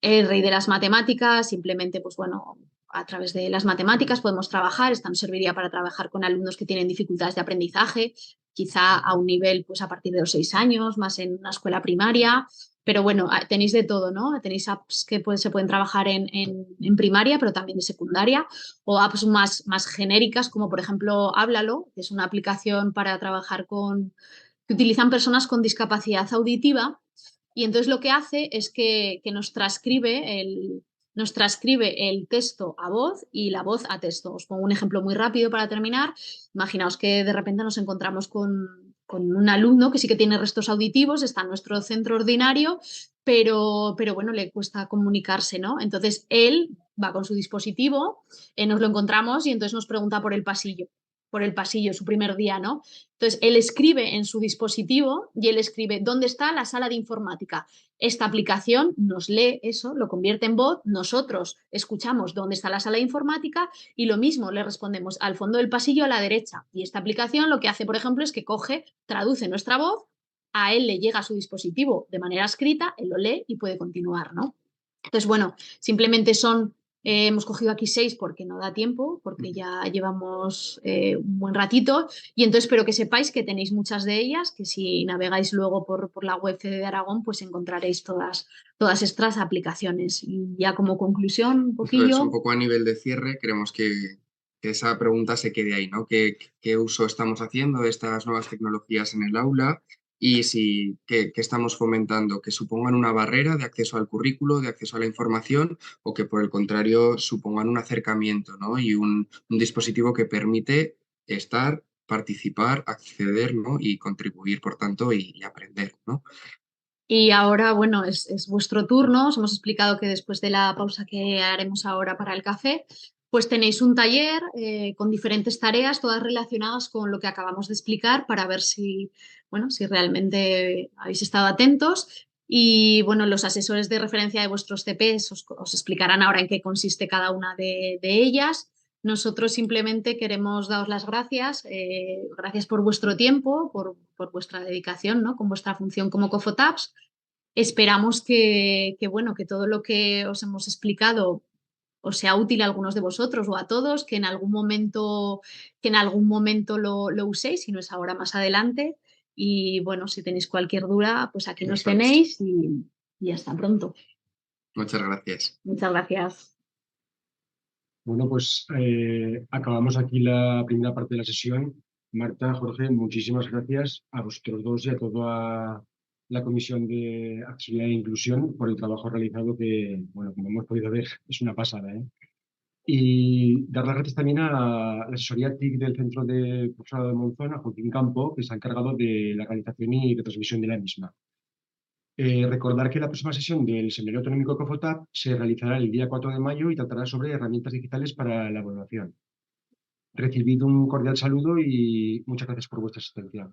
El rey de las matemáticas, simplemente, pues bueno, a través de las matemáticas podemos trabajar. Esta nos serviría para trabajar con alumnos que tienen dificultades de aprendizaje, quizá a un nivel, pues a partir de los 6 años, más en una escuela primaria. Pero bueno, tenéis de todo, ¿no? Tenéis apps que se pueden trabajar en primaria, pero también en secundaria, o apps más genéricas, como por ejemplo Háblalo, que es una aplicación para trabajar que utilizan personas con discapacidad auditiva, y entonces lo que hace es que nos transcribe nos transcribe el texto a voz y la voz a texto. Os pongo un ejemplo muy rápido para terminar. Imaginaos que de repente nos encontramos con un alumno que sí que tiene restos auditivos, está en nuestro centro ordinario, pero bueno, le cuesta comunicarse, ¿no? Entonces él va con su dispositivo, nos lo encontramos y entonces nos pregunta por el pasillo, su primer día, ¿no? Entonces él escribe en su dispositivo y él escribe ¿dónde está la sala de informática? Esta aplicación nos lee eso, lo convierte en voz, nosotros escuchamos dónde está la sala de informática y lo mismo le respondemos al fondo del pasillo a la derecha. Y esta aplicación lo que hace, por ejemplo, es que coge, traduce nuestra voz, a él le llega a su dispositivo de manera escrita, él lo lee y puede continuar, ¿no? Entonces, bueno, simplemente hemos cogido aquí 6 porque no da tiempo, porque ya llevamos un buen ratito, y entonces espero que sepáis que tenéis muchas de ellas, que si navegáis luego por la web de Aragón, pues encontraréis todas estas aplicaciones. Y ya como conclusión, un Eso es, poquillo. un poco a nivel de cierre, queremos que esa pregunta se quede ahí, ¿no? ¿Qué uso estamos haciendo de estas nuevas tecnologías en el aula? Y si qué estamos fomentando, que supongan una barrera de acceso al currículo, de acceso a la información, o que por el contrario supongan un acercamiento, ¿no? Y un dispositivo que permite estar, participar, acceder, ¿no? Y contribuir, por tanto, y aprender, ¿no? Y ahora, bueno, es vuestro turno. Os hemos explicado que después de la pausa que haremos ahora para el café, pues tenéis un taller con diferentes tareas, todas relacionadas con lo que acabamos de explicar, para ver si, bueno, si realmente habéis estado atentos. Y bueno, los asesores de referencia de vuestros CPs os explicarán ahora en qué consiste cada una de ellas. Nosotros simplemente queremos daros las gracias, gracias por vuestro tiempo, por vuestra dedicación, ¿no? Con vuestra función como Cofotabs. Esperamos bueno, que todo lo que os hemos explicado os sea útil a algunos de vosotros o a todos, que en algún momento lo uséis, si no es ahora, más adelante. Y bueno, si tenéis cualquier duda, pues aquí nos tenéis y hasta pronto. Muchas gracias. Muchas gracias. Bueno, pues acabamos aquí la primera parte de la sesión. Marta, Jorge, muchísimas gracias a vosotros dos y a toda la Comisión de Accesibilidad e Inclusión por el trabajo realizado que, bueno, como hemos podido ver, es una pasada, ¿eh? Y dar las gracias también a la asesoría TIC del Centro de Profesorado de Monzón, a Joaquín Campo, que se ha encargado de la realización y retransmisión de la misma. Recordar que la próxima sesión del Seminario Autonómico COFOTAP se realizará el día 4 de mayo y tratará sobre herramientas digitales para la evaluación. Recibid un cordial saludo y muchas gracias por vuestra asistencia.